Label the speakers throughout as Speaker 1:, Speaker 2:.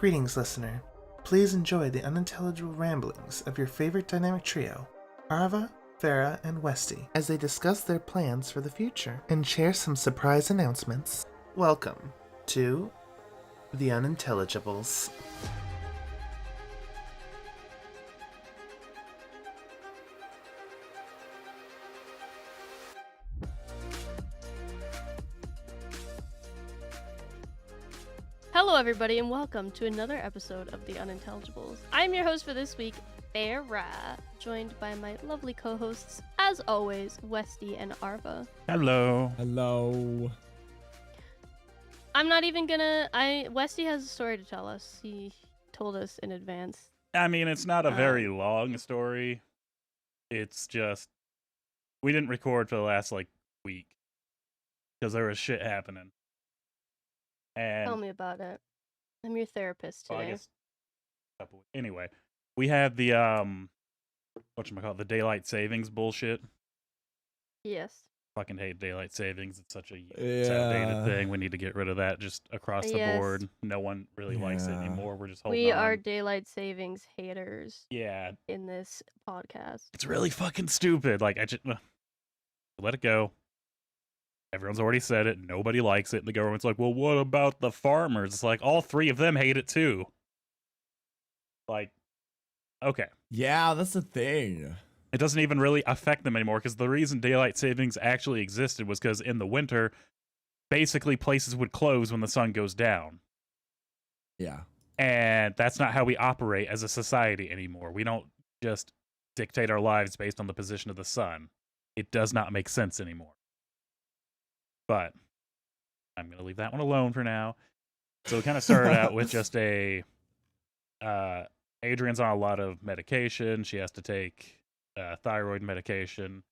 Speaker 1: Greetings, listener. Please enjoy the unintelligible ramblings of your favorite dynamic trio, Arva, Farah, and Westy, as they discuss their plans for the future and share some surprise announcements. Welcome to The Unintelligibles.
Speaker 2: Hello everybody and welcome to another episode of The Unintelligibles. I'm your host for this week, Farah, joined by my lovely co-hosts, as always, Westy and Arva.
Speaker 3: Hello.
Speaker 4: Hello.
Speaker 2: I'm not even gonna... Westy has a story to tell us. He told us in advance.
Speaker 3: I mean, it's not a very long story. It's just... we didn't record for the last, week. Because there was shit happening. And
Speaker 2: Tell me about it. I'm your therapist
Speaker 3: well, I
Speaker 2: today.
Speaker 3: guess anyway, we had the whatchamacallit, the daylight savings bullshit.
Speaker 2: Yes.
Speaker 3: Fucking hate daylight savings. It's such a outdated thing. We need to get rid of that just across the board. No one really likes it anymore. We're just holding
Speaker 2: We
Speaker 3: on.
Speaker 2: are daylight savings haters.
Speaker 3: Yeah.
Speaker 2: In this podcast.
Speaker 3: It's really fucking stupid. I just let it go. Everyone's already said it. Nobody likes it. And the government's like, well, what about the farmers? It's like, all three of them hate it too. Okay.
Speaker 4: Yeah, that's the thing.
Speaker 3: It doesn't even really affect them anymore because the reason daylight savings actually existed was because in the winter, basically places would close when the sun goes down.
Speaker 4: Yeah.
Speaker 3: And that's not how we operate as a society anymore. We don't just dictate our lives based on the position of the sun. It does not make sense anymore. But I'm going to leave that one alone for now. So we kind of started out with just Adrian's on a lot of medication. She has to take thyroid medication.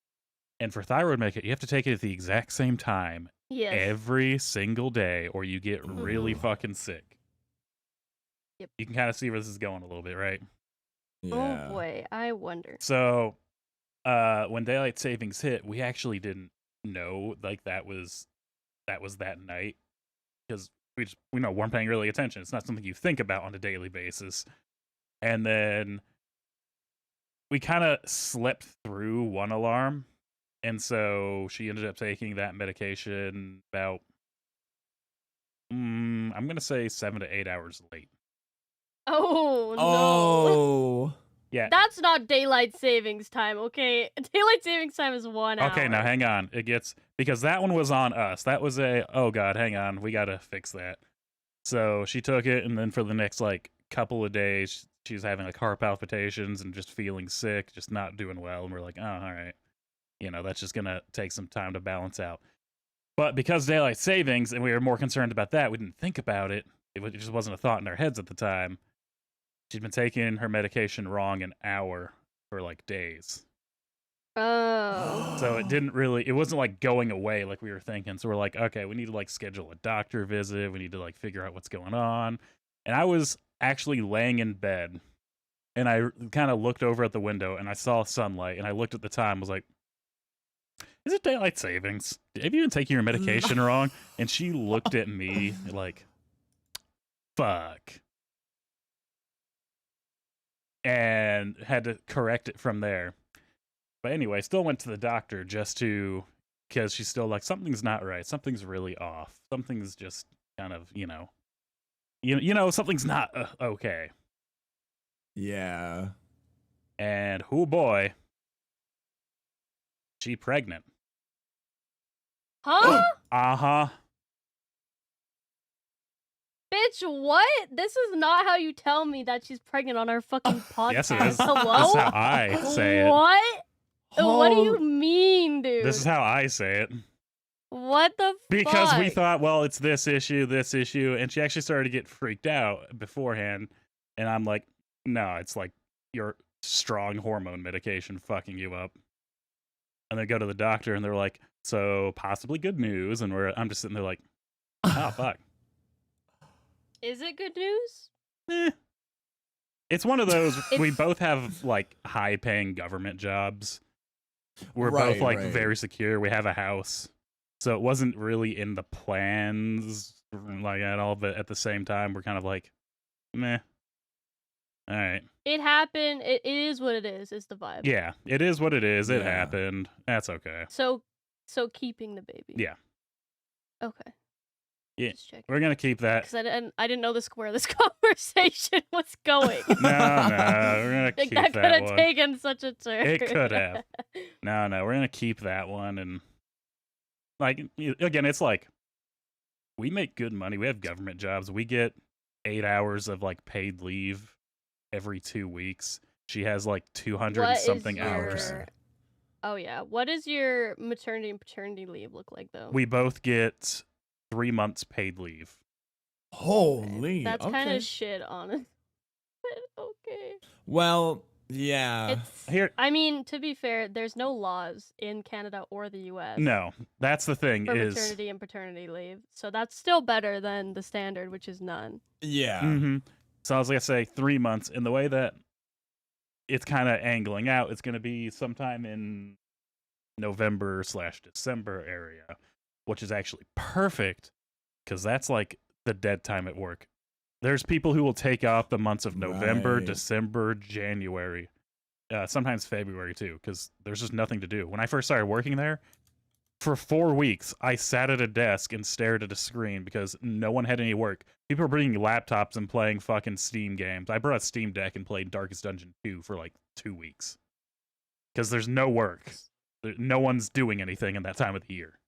Speaker 3: And for thyroid medication, you have to take it at the exact same time every single day or you get really fucking sick.
Speaker 2: Yep.
Speaker 3: You can kind of see where this is going a little bit, right?
Speaker 4: Yeah.
Speaker 2: Oh boy, I wonder.
Speaker 3: So when daylight savings hit, we actually didn't know that was that night because we weren't paying really attention. It's not something you think about on a daily basis. And then we kind of slept through one alarm, and so she ended up taking that medication about I'm gonna say 7 to 8 hours late.
Speaker 2: Oh no.
Speaker 4: Oh.
Speaker 3: Yeah.
Speaker 2: That's not daylight savings time, okay? Daylight savings time is 1 hour.
Speaker 3: Okay, now hang on. Because that one was on us. That was oh god, hang on, we gotta fix that. So she took it, and then for the next couple of days, she was having heart palpitations and just feeling sick, just not doing well. And we're like, oh, all right, that's just gonna take some time to balance out. But because daylight savings, and we were more concerned about that, we didn't think about it. It just wasn't a thought in our heads at the time. She'd been taking her medication wrong an hour for days.
Speaker 2: Oh.
Speaker 3: So it wasn't going away like we were thinking. So we're like, okay, we need to schedule a doctor visit. We need to figure out what's going on. And I was actually laying in bed and I kind of looked over at the window and I saw sunlight and I looked at the time, was like, is it daylight savings? Have you been taking your medication wrong? And she looked at me like, fuck. And had to correct it from there. But anyway, still went to the doctor because she's still something's not right. Something's really off. Something's just kind of, something's not okay.
Speaker 4: Yeah.
Speaker 3: And oh boy, she pregnant.
Speaker 2: Huh?
Speaker 3: Uh-huh.
Speaker 2: Bitch, what? This is not how you tell me that she's pregnant on our fucking podcast.
Speaker 3: Yes, it is.
Speaker 2: Hello?
Speaker 3: This is how I say it.
Speaker 2: What? What do you mean, dude?
Speaker 3: This is how I say it.
Speaker 2: What the
Speaker 3: Because
Speaker 2: fuck?
Speaker 3: we thought, well, it's this issue, and she actually started to get freaked out beforehand. And I'm like, no, it's your strong hormone medication fucking you up. And they go to the doctor and they're like, so possibly good news. And I'm just sitting there like, oh, fuck.
Speaker 2: Is it good news?
Speaker 3: It's one of those, we both have high-paying government jobs. We're both very secure. We have a house. So it wasn't really in the plans at all, but at the same time, we're kind of meh. All right.
Speaker 2: It happened. It is what it is the vibe.
Speaker 3: Yeah, it is what it is. It
Speaker 4: Yeah.
Speaker 3: happened. That's okay.
Speaker 2: So keeping the baby.
Speaker 3: Yeah.
Speaker 2: Okay.
Speaker 3: Yeah.
Speaker 2: Just checking.
Speaker 3: We're gonna keep that.
Speaker 2: Because I didn't know where this conversation was going.
Speaker 3: No, we're gonna
Speaker 2: Like,
Speaker 3: keep
Speaker 2: that could
Speaker 3: that
Speaker 2: have
Speaker 3: one.
Speaker 2: taken such a turn.
Speaker 3: It could have. No, we're gonna keep that one. And like again, it's like we make good money. We have government jobs. We get 8 hours of like paid leave every 2 weeks. She has like 200
Speaker 2: What
Speaker 3: and
Speaker 2: is
Speaker 3: something
Speaker 2: your-
Speaker 3: hours.
Speaker 2: Oh yeah. What does your maternity and paternity leave look like though?
Speaker 3: We both get 3 months paid leave.
Speaker 4: Holy.
Speaker 2: That's
Speaker 4: okay.
Speaker 2: kind of shit, honest. But okay.
Speaker 4: Well, yeah.
Speaker 2: It's.
Speaker 3: Here,
Speaker 2: I mean, to be fair, there's no laws in Canada or the U.S.
Speaker 3: no, that's the thing
Speaker 2: for
Speaker 3: is.
Speaker 2: maternity and paternity leave, so that's still better than the standard, which is none.
Speaker 4: Yeah.
Speaker 3: Mm-hmm. So I was gonna say 3 months. In the way that it's kind of angling out, it's gonna be sometime in November/December area, which is actually perfect because that's like the dead time at work. There's people who will take off the months of November,
Speaker 4: Right.
Speaker 3: December, January, sometimes February too, because there's just nothing to do. When I first started working there, for 4 weeks, I sat at a desk and stared at a screen because no one had any work. People were bringing laptops and playing fucking Steam games. I brought a Steam Deck and played Darkest Dungeon 2 for like 2 weeks because there's no work. No one's doing anything in that time of the year.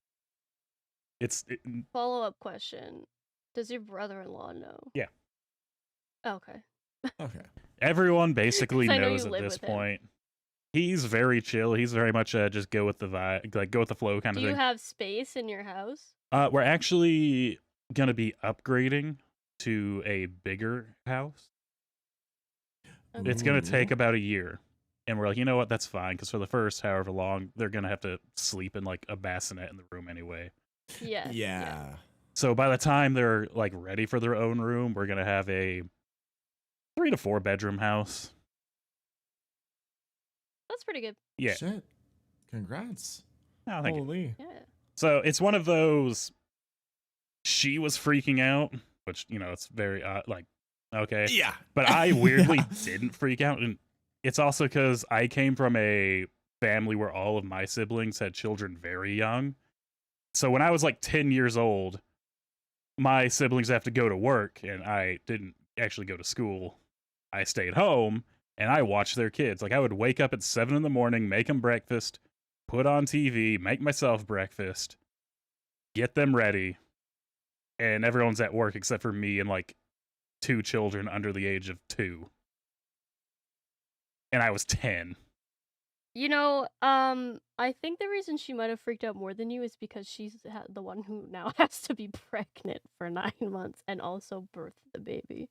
Speaker 2: Follow-up question: does your brother-in-law know?
Speaker 3: Yeah.
Speaker 2: Okay.
Speaker 4: Okay.
Speaker 3: Everyone basically
Speaker 2: 'Cause I know
Speaker 3: knows
Speaker 2: you
Speaker 3: at
Speaker 2: live
Speaker 3: this
Speaker 2: with him.
Speaker 3: point. He's very chill. He's very much just go with the vibe, like go with the flow kind
Speaker 2: Do
Speaker 3: of
Speaker 2: you
Speaker 3: thing.
Speaker 2: have space in your house?
Speaker 3: We're actually gonna be upgrading to a bigger house.
Speaker 2: Okay.
Speaker 3: It's gonna
Speaker 4: Ooh.
Speaker 3: take about a year, and we're like, you know what? That's fine because for the first however long, they're gonna have to sleep in like a bassinet in the room anyway.
Speaker 2: Yeah.
Speaker 4: Yeah.
Speaker 3: So by the time they're like ready for their own room, we're gonna have a 3 to 4 bedroom house.
Speaker 2: That's pretty good.
Speaker 3: Yeah.
Speaker 4: Shit. Congrats.
Speaker 3: No, thank you.
Speaker 4: Holy.
Speaker 2: Yeah.
Speaker 3: So it's one of those. She was freaking out, which it's very like okay,
Speaker 4: Yeah.
Speaker 3: but I weirdly
Speaker 4: Yeah.
Speaker 3: didn't freak out, and it's also because I came from a family where all of my siblings had children very young. So when I was like 10 years old, my siblings have to go to work, and I didn't actually go to school. I stayed home and I watched their kids. Like I would wake up at 7 in the morning, make them breakfast, put on TV, make myself breakfast, get them ready, and everyone's at work except for me and like 2 children under the age of 2. And I was 10.
Speaker 2: I think the reason she might have freaked out more than you is because she's the one who now has to be pregnant for 9 months and also birth the baby.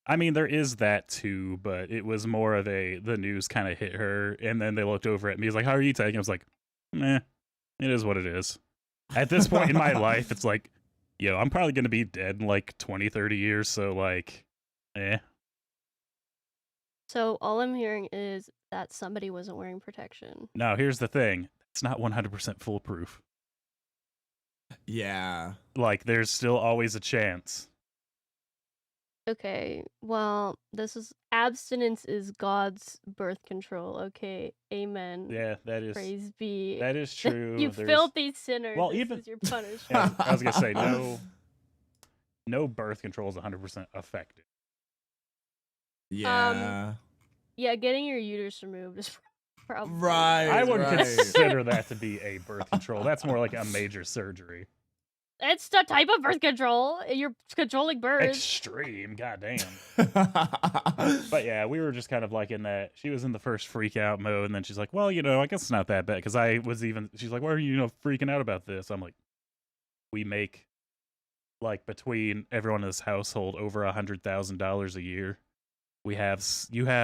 Speaker 3: I mean, there is that too, but it was more of the news kind of hit her, and then they looked over at me. He's like, "How are you taking?" I was like, "Meh, it is what it is." At this point in my life, it's like, yo, I'm probably going to be dead in like 20, 30 years, so like, eh.
Speaker 2: So all I'm hearing is that somebody wasn't wearing protection.
Speaker 3: Now, here's the thing. It's not 100% foolproof.
Speaker 4: Yeah.
Speaker 3: Like, there's still always a chance.
Speaker 2: Okay, well, this is abstinence is God's birth control. Okay, amen.
Speaker 3: Yeah, that is
Speaker 2: Praise be.
Speaker 3: that is true.
Speaker 2: You
Speaker 3: There's-
Speaker 2: filthy sinner.
Speaker 3: Well,
Speaker 2: this
Speaker 3: even-
Speaker 2: is your punishment.
Speaker 3: Yeah, I was gonna say no birth control is 100% effective.
Speaker 4: Yeah.
Speaker 2: Yeah, getting your uterus removed is probably
Speaker 4: Right.
Speaker 3: I wouldn't
Speaker 4: right.
Speaker 3: consider that to be a birth control. That's more like a major surgery.
Speaker 2: It's the type of birth control. You're controlling birth.
Speaker 3: Extreme, goddamn. But yeah, we were just kind of like in that. She was in the first freak out mode, and then she's like, "Well, I guess it's not that bad." Because I was even. She's like, "Why are you, freaking out about this?" I'm like, "We make like between everyone in this household over $100,000 a year. We have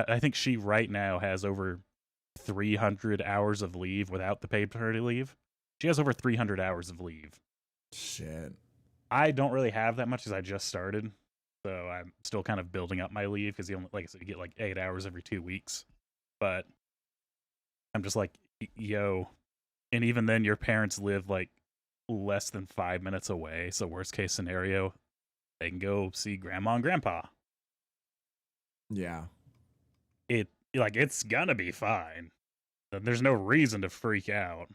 Speaker 3: I think she right now has over 300 hours of leave without the paid paternity leave. She has over 300 hours of leave.
Speaker 4: Shit.
Speaker 3: I don't really have that much because I just started, so I'm still kind of building up my leave because like I said, you get like 8 hours every 2 weeks. But I'm just like, yo, and even then, your parents live like less than 5 minutes away. So worst case scenario, they can go see grandma and grandpa.
Speaker 4: Yeah.
Speaker 3: It's gonna be fine. There's no reason to freak out.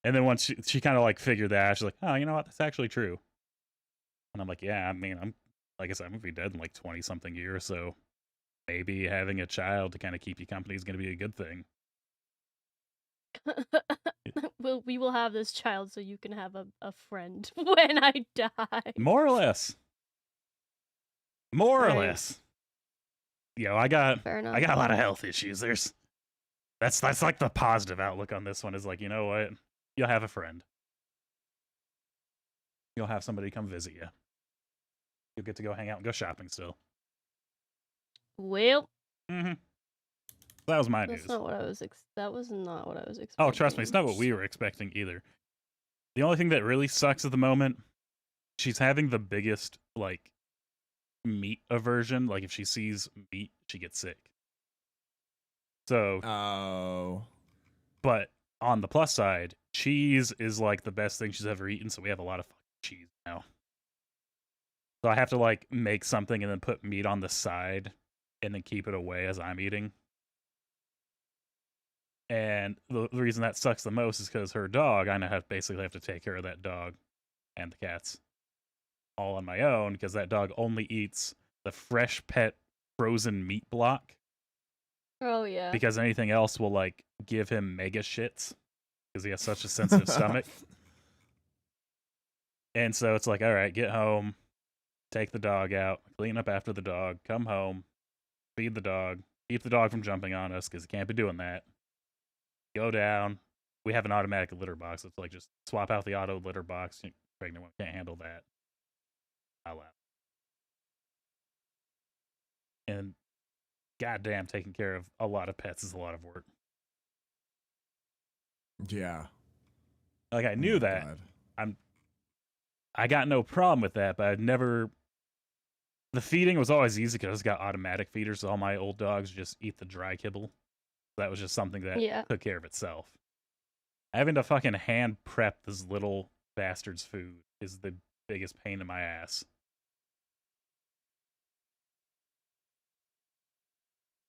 Speaker 3: And then once she kind of like figured that out, she's like, oh, you know what? That's actually true. And I'm like, yeah, I mean, like I said, I'm gonna be dead in like 20 something years, so maybe having a child to kind of keep you company is gonna be a good thing.
Speaker 2: We will have this child so you can have a friend when I die.
Speaker 3: More or less. More or
Speaker 2: Right.
Speaker 3: less. I got
Speaker 2: Fair enough.
Speaker 3: a lot of health issues. That's like the positive outlook on this one is like, you know what? You'll have a friend. You'll have somebody come visit you. You'll get to go hang out and go shopping still.
Speaker 2: Well,
Speaker 3: Mm-hmm. That was my
Speaker 2: that's
Speaker 3: news.
Speaker 2: not what I was. That was not what I was expecting.
Speaker 3: Oh, trust me, it's not what we were expecting either. The only thing that really sucks at the moment, she's having the biggest like meat aversion. Like if she sees meat, she gets sick. So, but on the plus side, cheese is like the best thing she's ever eaten. So we have a lot of fucking cheese now. So I have to like make something and then put meat on the side and then keep it away as I'm eating. And the reason that sucks the most is because her dog, I now basically have to take care of that dog and the cats all on my own because that dog only eats the fresh pet frozen meat block.
Speaker 2: Oh yeah.
Speaker 3: Because anything else will like give him mega shits because he has such a sensitive stomach. And so it's like, all right, get home, take the dog out, clean up after the dog, come home, feed the dog, keep the dog from jumping on us because he can't be doing that. Go down. We have an automatic litter box. It's like just swap out the auto litter box. Pregnant one can't handle that. I'll out. And goddamn, taking care of a lot of pets is a lot of work.
Speaker 4: Yeah.
Speaker 3: Like I knew that.
Speaker 4: God.
Speaker 3: I got no problem with that, but I've never. The feeding was always easy because I just got automatic feeders. So all my old dogs just eat the dry kibble. That was just something that took care of itself. Having to fucking hand prep this little bastard's food is the biggest pain in my ass.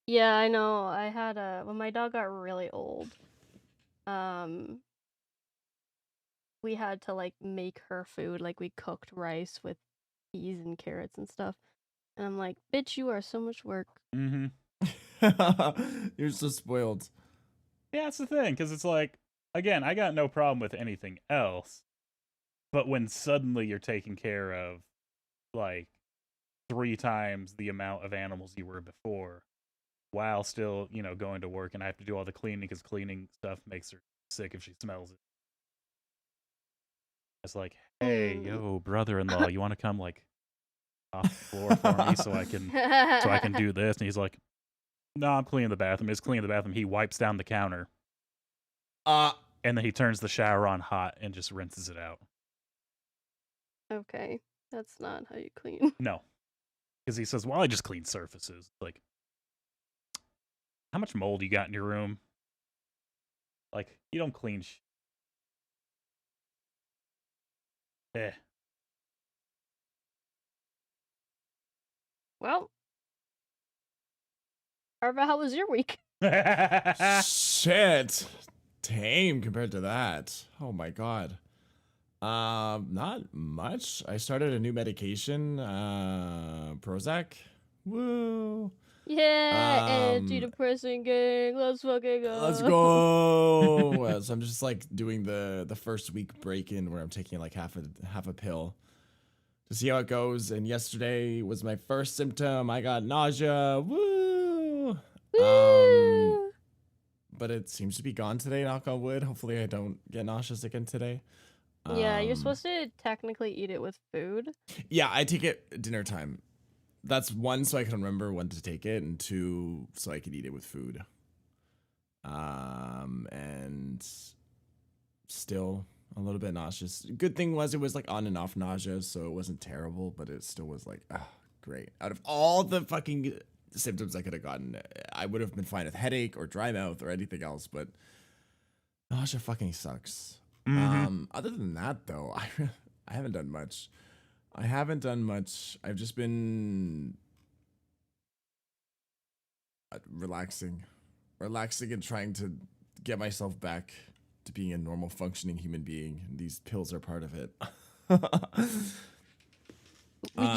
Speaker 2: Yeah, I know. I had when my dog got really old, we had to like make her food. Like we cooked rice with peas and carrots and stuff. And I'm like, bitch, you are so much work.
Speaker 3: Mm-hmm.
Speaker 4: You're so spoiled.
Speaker 3: Yeah, that's the thing, because it's like, again, I got no problem with anything else, but when suddenly you're taking care of, like, 3 times the amount of animals you were before, while still, going to work, and I have to do all the cleaning, because cleaning stuff makes her sick if she smells it. It's like, hey, yo, brother-in-law, you want to come, like, off the floor for me so I can do this? And he's like, no, I'm cleaning the bathroom. He's cleaning the bathroom. He wipes down the counter. And then he turns the shower on hot and just rinses it out.
Speaker 2: Okay, that's not how you clean.
Speaker 3: No. Because he says, well, I just clean surfaces. Like, how much mold you got in your room? Like, you don't clean
Speaker 2: Well, Arva, how was your week?
Speaker 4: Shit. Tame compared to that. Oh my god. Not much. I started a new medication, Prozac. Woo.
Speaker 2: Yeah, antidepressant gang. Let's fucking go.
Speaker 4: Let's go. So I'm just like doing the first week break in where I'm taking like half a pill to see how it goes. And yesterday was my first symptom. I got nausea. Woo.
Speaker 2: Woo.
Speaker 4: But it seems to be gone today, knock on wood. Hopefully I don't get nauseous again today.
Speaker 2: Yeah, you're supposed to technically eat it with food.
Speaker 4: Yeah, I take it at dinner time. That's 1, so I can remember when to take it, and 2, so I can eat it with food. And still a little bit nauseous. Good thing was it was like on and off nausea, so it wasn't terrible, but it still was like, great. Out of all the fucking symptoms I could have gotten, I would have been fine with headache or dry mouth or anything else, but nausea fucking sucks.
Speaker 3: Mm-hmm.
Speaker 4: Other than that, though, I haven't done much. I've just been relaxing and trying to get myself back to being a normal functioning human being. And these pills are part of it.
Speaker 2: We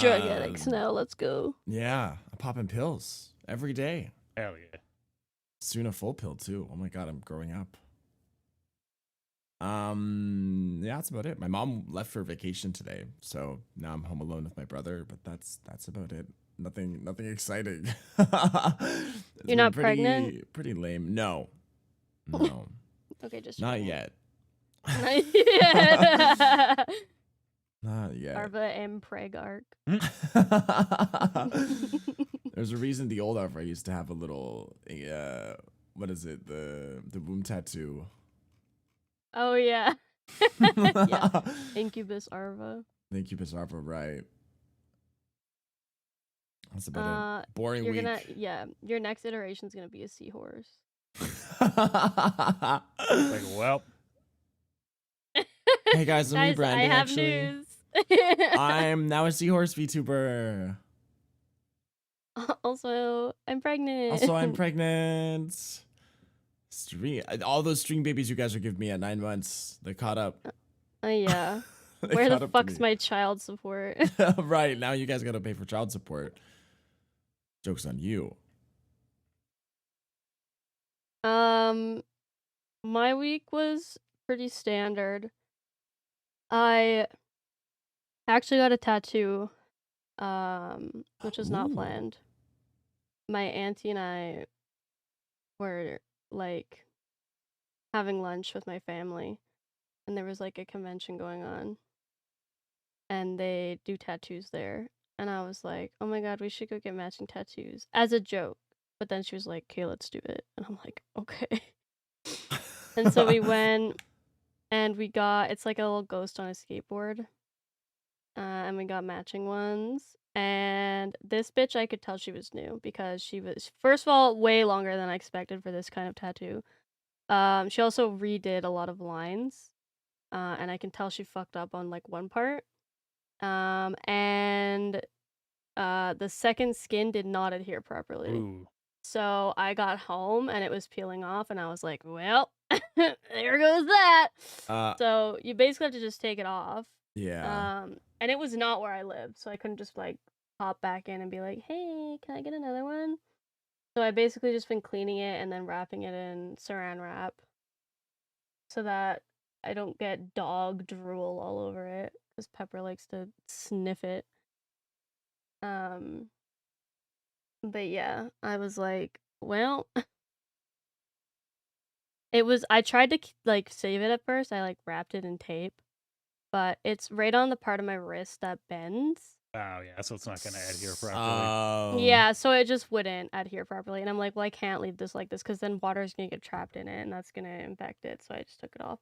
Speaker 2: drug addicts now. Let's go.
Speaker 4: Yeah, I'm popping pills every day.
Speaker 3: Hell yeah.
Speaker 4: Soon a full pill too. Oh my god, I'm growing up. Yeah, that's about it. My mom left for vacation today, so now I'm home alone with my brother, but that's about it. Nothing exciting.
Speaker 2: You're not pregnant?
Speaker 4: Pretty lame. No. No.
Speaker 2: Okay, just
Speaker 4: Not
Speaker 2: checking.
Speaker 4: yet.
Speaker 2: Not yet.
Speaker 4: Not yet.
Speaker 2: Arva and Pregarch.
Speaker 4: There's a reason the old Arva used to have a little what is it? The womb tattoo.
Speaker 2: Oh yeah. Yeah. Incubus Arva.
Speaker 4: Incubus Arva, right. That's about it. Boring
Speaker 2: You're
Speaker 4: week.
Speaker 2: your next iteration's gonna be a seahorse.
Speaker 3: Like, well,
Speaker 4: Hey guys, I'm
Speaker 2: Guys,
Speaker 4: rebranding
Speaker 2: I have
Speaker 4: actually.
Speaker 2: news.
Speaker 4: I'm now a seahorse VTuber.
Speaker 2: Also, I'm pregnant.
Speaker 4: Also, I'm pregnant. All those string babies you guys are giving me at 9 months, they caught up.
Speaker 2: Yeah.
Speaker 4: They
Speaker 2: Where
Speaker 4: caught
Speaker 2: the
Speaker 4: up to
Speaker 2: fuck's
Speaker 4: me.
Speaker 2: my child support?
Speaker 4: Right, now you guys gotta pay for child support. Joke's on you.
Speaker 2: My week was pretty standard. I actually got a tattoo, which was not
Speaker 4: Ooh.
Speaker 2: planned. My auntie and I were like having lunch with my family, and there was like a convention going on, and they do tattoos there. And I was like, oh my god, we should go get matching tattoos as a joke. But then she was like, okay, let's do it. And I'm like, okay. And so we went and we got, it's like a little ghost on a skateboard. And we got matching ones. And this bitch, I could tell she was new because she was, first of all, way longer than I expected for this kind of tattoo. She also redid a lot of lines. And I can tell she fucked up on like one part. And the second skin did not adhere properly.
Speaker 3: ooh.
Speaker 2: So I got home and it was peeling off, and I was like, well, there goes that. So you basically have to just take it off.
Speaker 4: Yeah.
Speaker 2: And it was not where I lived, so I couldn't just like pop back in and be like, hey, can I get another one? So I basically just been cleaning it and then wrapping it in saran wrap so that I don't get dog drool all over it, because Pepper likes to sniff it. But yeah, I was like, well, I tried to like save it at first. I like wrapped it in tape, but it's right on the part of my wrist that bends.
Speaker 3: Oh yeah, so it's not gonna adhere properly.
Speaker 2: Yeah, so it just wouldn't adhere properly. And I'm like, well, I can't leave this like this because then water's gonna get trapped in it and that's gonna infect it. So I just took it off.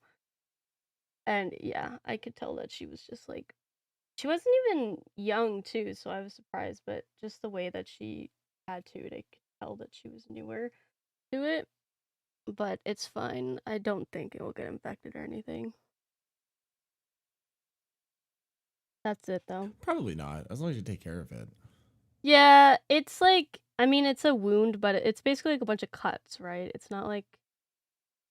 Speaker 2: And yeah, I could tell that she was just like, she wasn't even young too, so I was surprised, but just the way that she tattooed, I could tell that she was newer to it. But it's fine. I don't think it will get infected or anything. That's it though.
Speaker 4: Probably not, as long as you take care of it.
Speaker 2: Yeah, it's like, I mean, it's a wound, but it's basically like a bunch of cuts, right? It's not like,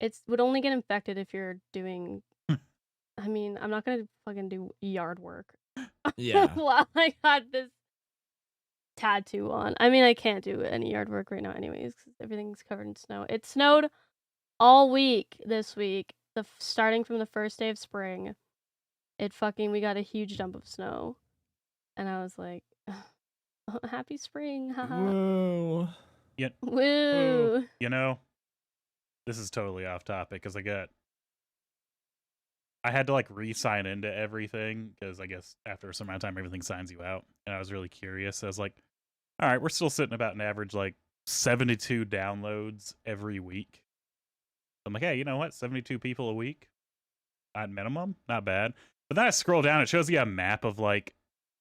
Speaker 2: it would only get infected if you're doing, I mean, I'm not gonna fucking do yard work.
Speaker 4: Yeah.
Speaker 2: While I got this tattoo on. I mean, I can't do any yard work right now anyways, because everything's covered in snow. It snowed all week this week, starting from the first day of spring. We got a huge dump of snow. And I was like, happy spring, haha.
Speaker 4: Whoa.
Speaker 2: Woo.
Speaker 3: You know, this is totally off topic because I had to like re-sign into everything because I guess after some amount of time everything signs you out, and I was really curious. I was like, all right, we're still sitting about an average like 72 downloads every week. I'm like, hey, you know what? 72 people a week at minimum, not bad. But then I scroll down, it shows you a map of like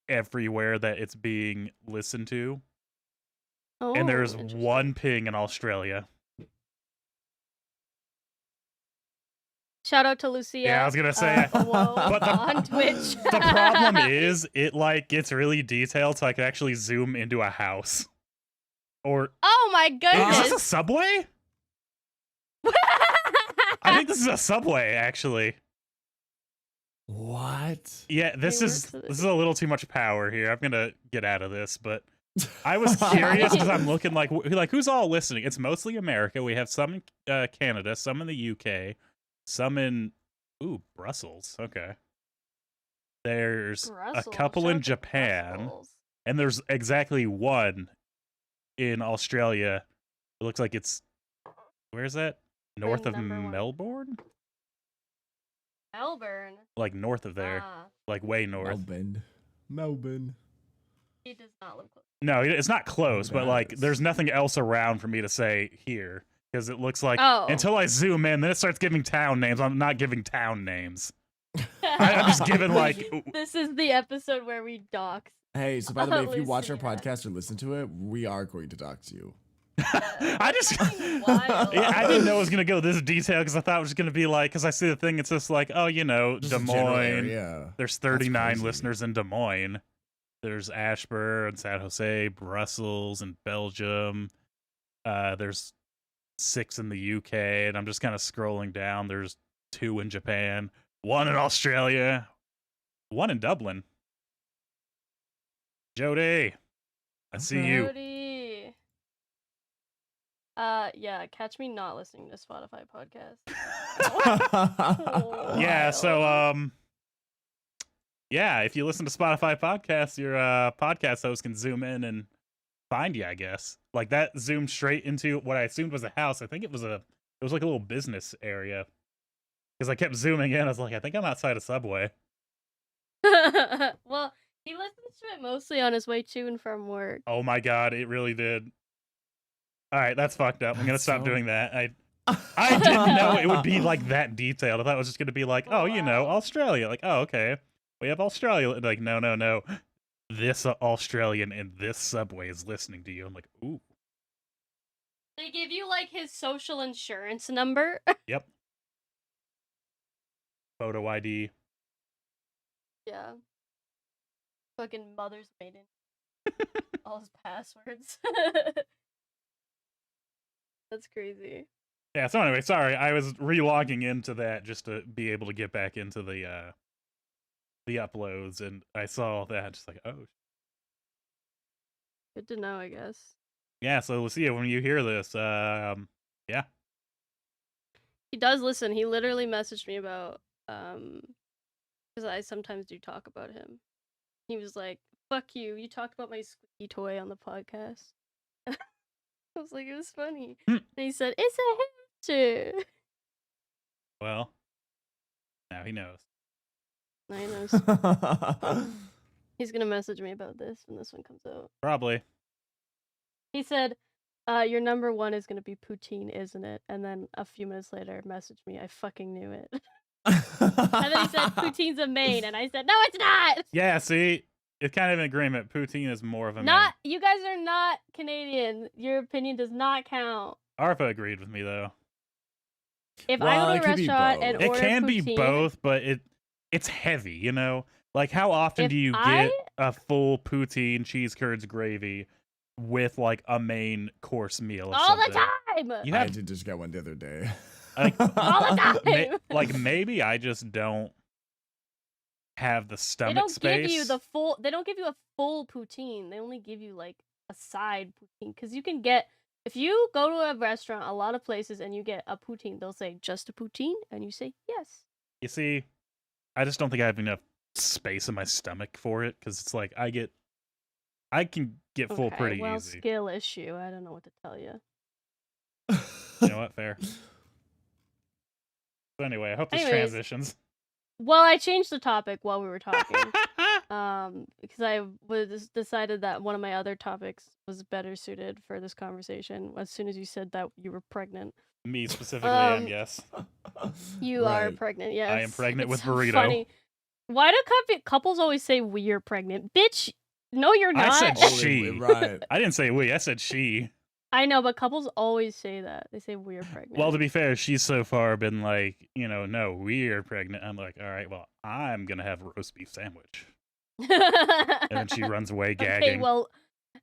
Speaker 3: everywhere that it's being listened to, and there's
Speaker 2: Interesting.
Speaker 3: one ping in Australia.
Speaker 2: Shout out to Lucia.
Speaker 3: Yeah, I was gonna say.
Speaker 2: But on Twitch.
Speaker 3: The problem is, it like gets really detailed, so I can actually zoom into a house. Or
Speaker 2: Oh my
Speaker 3: is this a
Speaker 2: goodness!
Speaker 3: subway? I think this is a subway, actually.
Speaker 4: What?
Speaker 3: Yeah, this
Speaker 2: They
Speaker 3: is
Speaker 2: work for
Speaker 3: this is a little too much power here. I'm gonna get out of this, but I was curious because I'm looking like who's all listening. It's mostly America. We have some in Canada, some in the UK, some in Brussels. Okay, there's a
Speaker 2: Brussels.
Speaker 3: couple
Speaker 2: Shout
Speaker 3: in
Speaker 2: out to
Speaker 3: Japan,
Speaker 2: Brussels.
Speaker 3: and there's exactly one in Australia. It looks like it's where is that? North of
Speaker 2: number one.
Speaker 3: Melbourne?
Speaker 2: Melbourne.
Speaker 3: Like north of there,
Speaker 2: Ah,
Speaker 3: like way north.
Speaker 4: Melbourne.
Speaker 2: he does not live close.
Speaker 3: No, it's not close, but like
Speaker 4: Nice.
Speaker 3: there's nothing else around for me to say here because it looks like
Speaker 2: Oh.
Speaker 3: until I zoom in, then it starts giving town names. I'm not giving town names. I'm just giving like
Speaker 2: This is the episode where we dox.
Speaker 4: Hey, so by the way, if you
Speaker 2: Lucy,
Speaker 4: watch our
Speaker 2: yeah.
Speaker 4: podcast or listen to it, we are going to dox you.
Speaker 3: I just
Speaker 2: Fucking wild.
Speaker 3: yeah, I didn't know it was gonna go this detail because I thought it was gonna be like because I see the thing. It's just like
Speaker 4: Just
Speaker 3: Des
Speaker 4: a general
Speaker 3: Moines.
Speaker 4: area.
Speaker 3: There's 39
Speaker 4: crazy.
Speaker 3: listeners in Des Moines. There's Ashburn, San Jose, Brussels, and Belgium. There's 6 in the UK, and I'm just kind of scrolling down. There's 2 in Japan, 1 in Australia, 1 in Dublin. Jody, I see you.
Speaker 2: Cody. Yeah, catch me not listening to Spotify podcast.
Speaker 3: Yeah, so
Speaker 2: Wild.
Speaker 3: yeah, if you listen to Spotify podcasts, your podcast host can zoom in and find you, I guess. Like that zoomed straight into what I assumed was a house. I think it was like a little business area. Because I kept zooming in, I was like, I think I'm outside a Subway.
Speaker 2: Well, he listens to it mostly on his way to and from work.
Speaker 3: Oh my god, it really did. All right, that's fucked up. I'm gonna stop doing that. I didn't know it would be like that detailed. I thought it was just gonna be like, oh, you know,
Speaker 2: Wow.
Speaker 3: Australia. Like, oh, okay, we have Australia. Like, no. This Australian in this Subway is listening to you. I'm like, ooh,
Speaker 2: They give you like his social insurance number.
Speaker 3: yep. Photo ID.
Speaker 2: Yeah. Fucking mother's maiden. All his passwords. That's crazy.
Speaker 3: Yeah. So anyway, sorry, I was re-logging into that just to be able to get back into the uploads, and I saw that just like, oh.
Speaker 2: Good to know, I guess.
Speaker 3: Yeah, so Lucia, when you hear this, yeah.
Speaker 2: He does listen. He literally messaged me about because I sometimes do talk about him. He was like, "Fuck you! You talked about my squeaky toy on the podcast." I was like, it was funny.
Speaker 3: Hmm.
Speaker 2: And he said, "It's a hamster."
Speaker 3: Well, now he knows.
Speaker 2: I know. He's gonna message me about this when this one comes out.
Speaker 3: Probably.
Speaker 2: He said, your number one is gonna be poutine, isn't it? And then a few minutes later, messaged me, I fucking knew it. And then he said, poutine's a main, and I said, no, it's not!
Speaker 3: Yeah, see, it's kind of an agreement. Poutine is more of a
Speaker 2: Not, you guys are not Canadian. Your opinion does not count.
Speaker 3: main. Arfa agreed with me though.
Speaker 2: If
Speaker 4: Well,
Speaker 2: I go
Speaker 4: it
Speaker 2: to a
Speaker 4: could be
Speaker 2: restaurant
Speaker 4: both.
Speaker 2: and
Speaker 3: It
Speaker 2: order
Speaker 3: can be
Speaker 2: poutine,
Speaker 3: both, but it's heavy, you know? Like how often
Speaker 2: If
Speaker 3: do you
Speaker 2: I-
Speaker 3: get a full poutine, cheese curds, gravy with like a main course meal of
Speaker 2: all the
Speaker 3: something?
Speaker 2: time!
Speaker 3: You
Speaker 4: I
Speaker 3: have
Speaker 4: did just get one the other day.
Speaker 3: like,
Speaker 2: All the time!
Speaker 3: like maybe I just don't have the
Speaker 2: They
Speaker 3: stomach
Speaker 2: don't
Speaker 3: space.
Speaker 2: give you the full. They don't give you a full poutine. They only give you like a side poutine because you can get. If you go to a restaurant, a lot of places, and you get a poutine, they'll say just a poutine, and you say yes.
Speaker 3: You see, I just don't think I have enough space in my stomach for it because it's like I can get full
Speaker 2: Okay,
Speaker 3: pretty
Speaker 2: well,
Speaker 3: easy.
Speaker 2: skill issue. I don't know what to tell you.
Speaker 3: You know what? Fair. So anyway, I hope this
Speaker 2: Anyways.
Speaker 3: transitions.
Speaker 2: Well, I changed the topic while we were talking. Because I was decided that one of my other topics was better suited for this conversation. As soon as you said that you were pregnant,
Speaker 3: Me specifically, am
Speaker 2: Um,
Speaker 3: yes.
Speaker 2: you are
Speaker 4: Right.
Speaker 2: pregnant. Yes,
Speaker 3: I am pregnant with
Speaker 2: It's so
Speaker 3: burrito.
Speaker 2: Funny. Why do couples always say we're pregnant? Bitch, no, you're
Speaker 3: I
Speaker 2: not.
Speaker 3: said
Speaker 4: Oh,
Speaker 3: she.
Speaker 4: right.
Speaker 3: I didn't say we. I said she.
Speaker 2: I know, but couples always say that. They say we're pregnant.
Speaker 3: Well, to be fair, she's so far been like, no, we're pregnant. I'm like, all right, well, I'm gonna have a roast beef sandwich, and then she runs away gagging.
Speaker 2: Okay, well,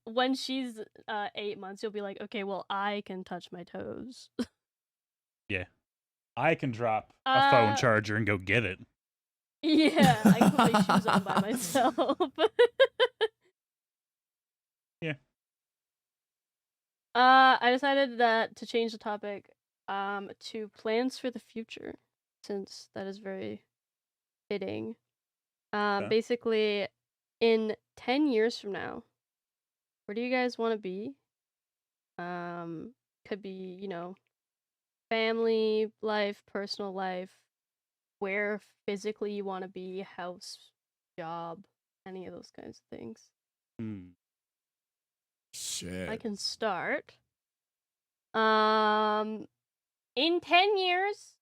Speaker 2: when she's 8 months, you'll be like, okay, well, I can touch my toes.
Speaker 3: Yeah. I can drop a phone
Speaker 2: Uh,
Speaker 3: charger and go get it.
Speaker 2: yeah, I can put my shoes on by myself.
Speaker 3: Yeah.
Speaker 2: I decided that to change the topic to plans for the future, since that is very fitting.
Speaker 3: Okay.
Speaker 2: Basically, in 10 years from now, where do you guys want to be? Could be, family life, personal life, where physically you want to be, house, job, any of those kinds of things.
Speaker 3: Hmm.
Speaker 4: Shit.
Speaker 2: I can start. In 10 years,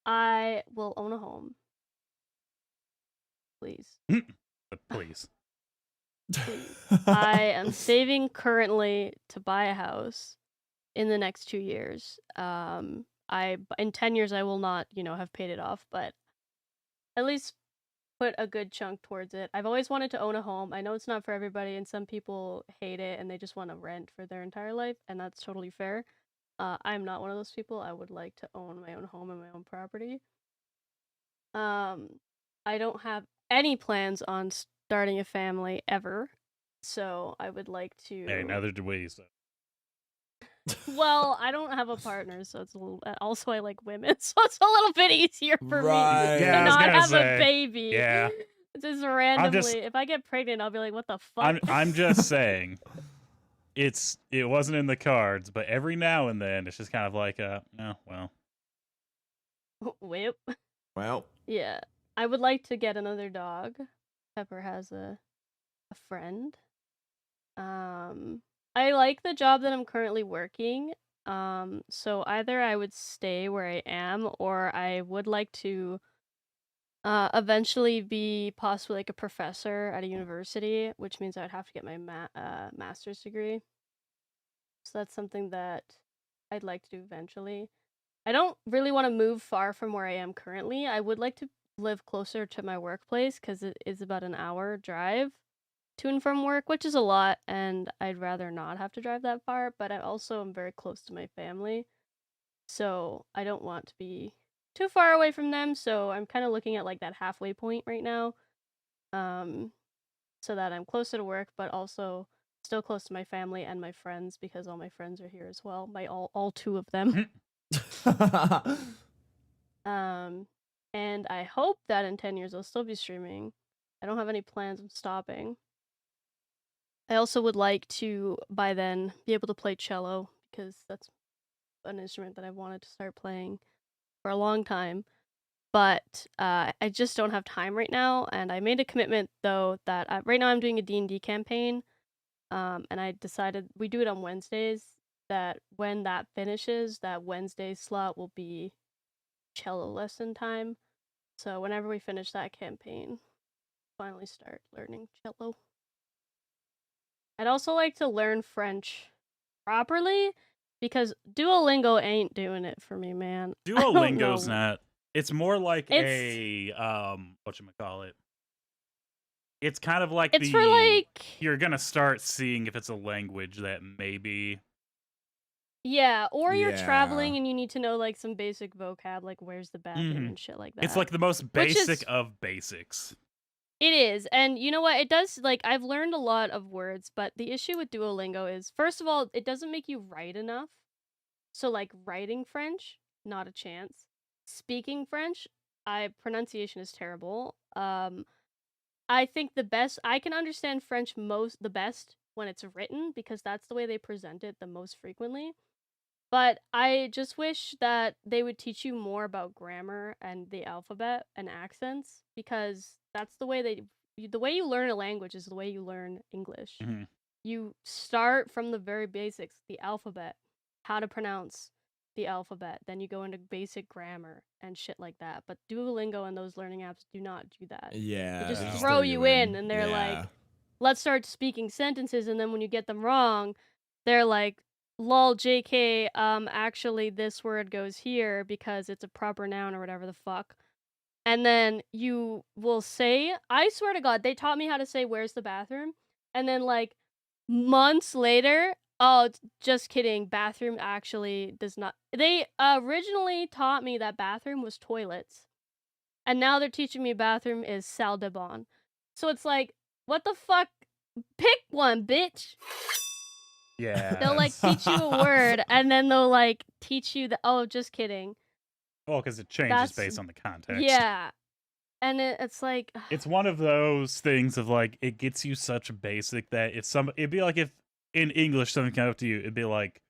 Speaker 2: I will own a home. Please.
Speaker 3: Please.
Speaker 2: Please. I am saving currently to buy a house in the next 2 years. In 10 years I will not, have paid it off, but at least put a good chunk towards it. I've always wanted to own a home. I know it's not for everybody, and some people hate it and they just want to rent for their entire life, and that's totally fair. I'm not one of those people. I would like to own my own home and my own property. I don't have any plans on starting a family ever, so I would like to.
Speaker 3: Hey, neither do we. So.
Speaker 2: Well, I don't have a partner, so it's a little. Also, I like women, so it's a little bit easier for me
Speaker 4: Right.
Speaker 2: to
Speaker 3: Yeah, I was
Speaker 2: not
Speaker 3: gonna
Speaker 2: have
Speaker 3: say,
Speaker 2: a baby.
Speaker 3: yeah.
Speaker 2: Just randomly. If I get pregnant, I'll be like, "What the fuck?"
Speaker 3: I'm just saying, it wasn't in the cards, but every now and then it's just kind of like, oh well.
Speaker 2: Whip.
Speaker 4: Well,
Speaker 2: Yeah, I would like to get another dog. Pepper has a friend. I like the job that I'm currently working. So either I would stay where I am, or I would like to eventually be possibly like a professor at a university, which means I'd have to get my master's degree. So that's something that I'd like to do eventually. I don't really want to move far from where I am currently. I would like to live closer to my workplace because it is about an hour drive to and from work, which is a lot, and I'd rather not have to drive that far, but I also am very close to my family, so I don't want to be too far away from them, so I'm kind of looking at like that halfway point right now, so that I'm closer to work, but also still close to my family and my friends, because all my friends are here as well, all two of them. And I hope that in 10 years I'll still be streaming. I don't have any plans of stopping. I also would like to, by then, be able to play cello, because that's an instrument that I've wanted to start playing for a long time. But I just don't have time right now, and I made a commitment, though, that right now I'm doing a D&D campaign, and I decided we do it on Wednesdays, that when that finishes, that Wednesday slot will be cello lesson time. So whenever we finish that campaign, finally start learning cello. I'd also like to learn French properly, because Duolingo ain't doing it for me, man.
Speaker 3: Duolingo's not. It's more like
Speaker 2: It's
Speaker 3: whatchamacallit. It's kind of like
Speaker 2: for like,
Speaker 3: you're gonna start seeing if it's a language that maybe.
Speaker 2: yeah, or you're
Speaker 4: Yeah.
Speaker 2: traveling and you need to know like some basic vocab, like where's the bathroom and shit like that.
Speaker 3: It's like the most basic of basics.
Speaker 2: It is, and you know what? It does, like, I've learned a lot of words, but the issue with Duolingo is, first of all, it doesn't make you write enough. So, like, writing French, not a chance. Speaking French, pronunciation is terrible. I think I can understand French the best when it's written, because that's the way they present it the most frequently. But I just wish that they would teach you more about grammar and the alphabet and accents, because that's the way the way you learn a language is the way you learn English.
Speaker 3: Mm-hmm.
Speaker 2: You start from the very basics, the alphabet, how to pronounce the alphabet, then you go into basic grammar and shit like that. But Duolingo and those learning apps do not do that.
Speaker 4: Yeah.
Speaker 2: They just
Speaker 3: No.
Speaker 2: throw you in, and they're
Speaker 4: Yeah.
Speaker 2: like, let's start speaking sentences, and then when you get them wrong, they're like, lol, JK, actually this word goes here because it's a proper noun or whatever the fuck. And then you will say, I swear to God, they taught me how to say, where's the bathroom? And then, like, months later, oh, just kidding. Bathroom actually does not. They originally taught me that bathroom was toilets, and now they're teaching me bathroom is salle de bain. So it's like, what the fuck? Pick one, bitch.
Speaker 3: Yeah.
Speaker 2: They'll like teach you a word, and then they'll like teach you the. Oh, just kidding.
Speaker 3: Well, because it changes
Speaker 2: That's
Speaker 3: based on the context.
Speaker 2: yeah, and it's like
Speaker 3: It's one of those things of like it gets you such basic that it'd be like if in English something came up to you, it'd be like,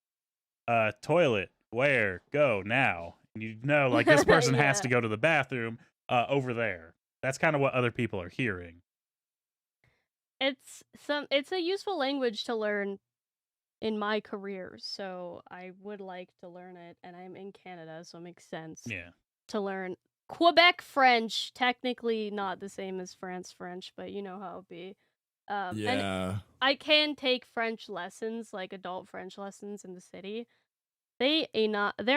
Speaker 3: toilet, where, go now. And you know, like this person has
Speaker 2: Yeah.
Speaker 3: to go to the bathroom over there. That's kind of what other people are hearing.
Speaker 2: it's a useful language to learn in my career, so I would like to learn it, and I'm in Canada, so it makes sense
Speaker 3: Yeah.
Speaker 2: to learn Quebec French. Technically not the same as France French, but you know how it be. And
Speaker 4: Yeah.
Speaker 2: I can take French lessons, like adult French lessons in the city. They're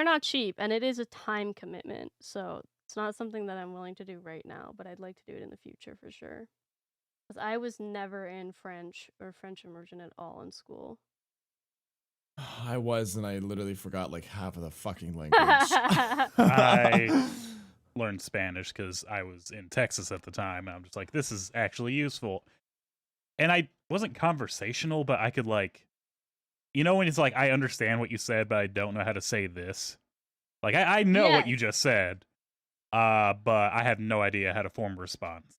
Speaker 2: not cheap, and it is a time commitment, so it's not something that I'm willing to do right now, but I'd like to do it in the future for sure. Because I was never in French or French immersion at all in school.
Speaker 4: I was, and I literally forgot like half of the fucking language.
Speaker 3: I learned Spanish because I was in Texas at the time, and I'm just like, this is actually useful. And I wasn't conversational, but I could like, you know, when it's like I understand what you said, but I don't know how to say this. Like I know what you
Speaker 2: Yes.
Speaker 3: just said, but I have no idea how to form a response.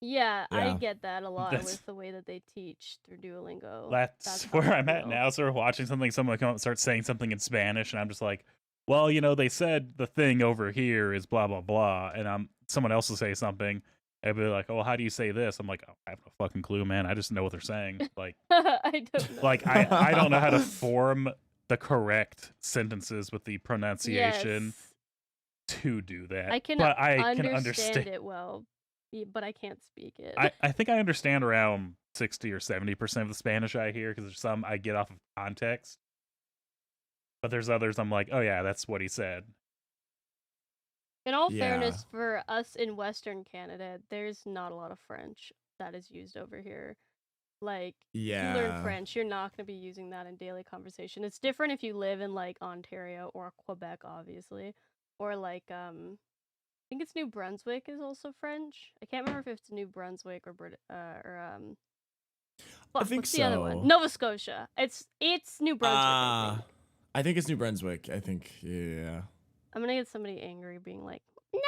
Speaker 2: Yeah, I
Speaker 4: Yeah.
Speaker 2: get that a lot
Speaker 3: That's-
Speaker 2: with the way that they teach through Duolingo.
Speaker 3: That's
Speaker 2: how
Speaker 3: where
Speaker 2: I
Speaker 3: I'm at
Speaker 2: feel.
Speaker 3: now. So we're watching something, someone come up and start saying something in Spanish, and I'm just like, well, you know, they said the thing over here is blah blah blah, and someone else will say something, and be like, oh, how do you say this? I'm like, oh, I have no fucking clue, man. I just know what they're saying. Like,
Speaker 2: I don't know.
Speaker 3: like I don't know how to form the correct sentences with the pronunciation
Speaker 2: Yes,
Speaker 3: to do that.
Speaker 2: I can
Speaker 3: but I can
Speaker 2: understand it well, but I can't speak it.
Speaker 3: I think I understand around 60 or 70% of the Spanish I hear because there's some I get off of context. But there's others I'm like, oh yeah, that's what he said.
Speaker 2: In all
Speaker 4: Yeah.
Speaker 2: fairness, for us in Western Canada, there's not a lot of French that is used over here. Like, if you learn
Speaker 4: Yeah.
Speaker 2: French, you're not going to be using that in daily conversation. It's different if you live in like Ontario or Quebec, obviously, or like I think it's New Brunswick is also French. I can't remember if it's New Brunswick or
Speaker 4: I think
Speaker 2: what's the other one?
Speaker 4: so.
Speaker 2: Nova Scotia. It's New Brunswick. I think.
Speaker 4: I think it's New Brunswick. I think, yeah.
Speaker 2: I'm gonna get somebody angry, being like,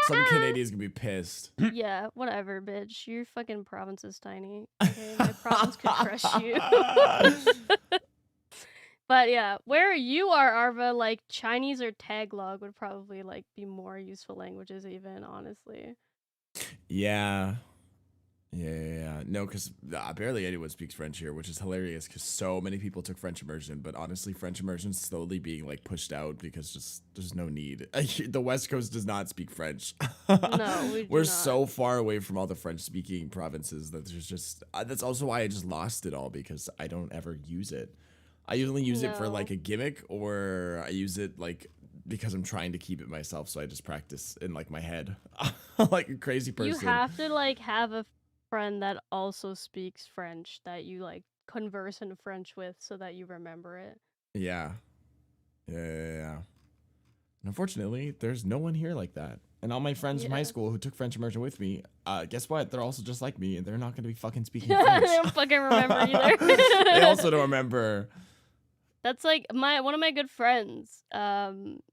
Speaker 4: Some
Speaker 2: "Nah."
Speaker 4: Canadians gonna be pissed.
Speaker 2: Yeah, whatever, bitch. Your fucking province is tiny. Okay, my province could crush you. But yeah, where you are, Arva, like Chinese or Tagalog would probably like be more useful languages, even honestly.
Speaker 4: Yeah. Yeah. No, because barely anyone speaks French here, which is hilarious because so many people took French immersion. But honestly, French immersion is slowly being like pushed out because just there's no need. The West Coast does not speak French.
Speaker 2: No, we do
Speaker 4: We're
Speaker 2: not.
Speaker 4: so far away from all the French speaking provinces that there's just that's also why I just lost it all because I don't ever use it. I usually use it for
Speaker 2: No.
Speaker 4: like a gimmick or I use it like because I'm trying to keep it myself. So I just practice in like my head like a crazy person.
Speaker 2: You have to like have a friend that also speaks French that you like converse in French with so that you remember it.
Speaker 4: Yeah. And unfortunately, there's no one here like that. And all my friends from high
Speaker 2: Yeah.
Speaker 4: school who took French immersion with me, guess what? They're also just like me, and they're not going to be fucking speaking
Speaker 2: They
Speaker 4: French.
Speaker 2: don't fucking remember either.
Speaker 4: They also don't remember.
Speaker 2: That's like one of my good friends.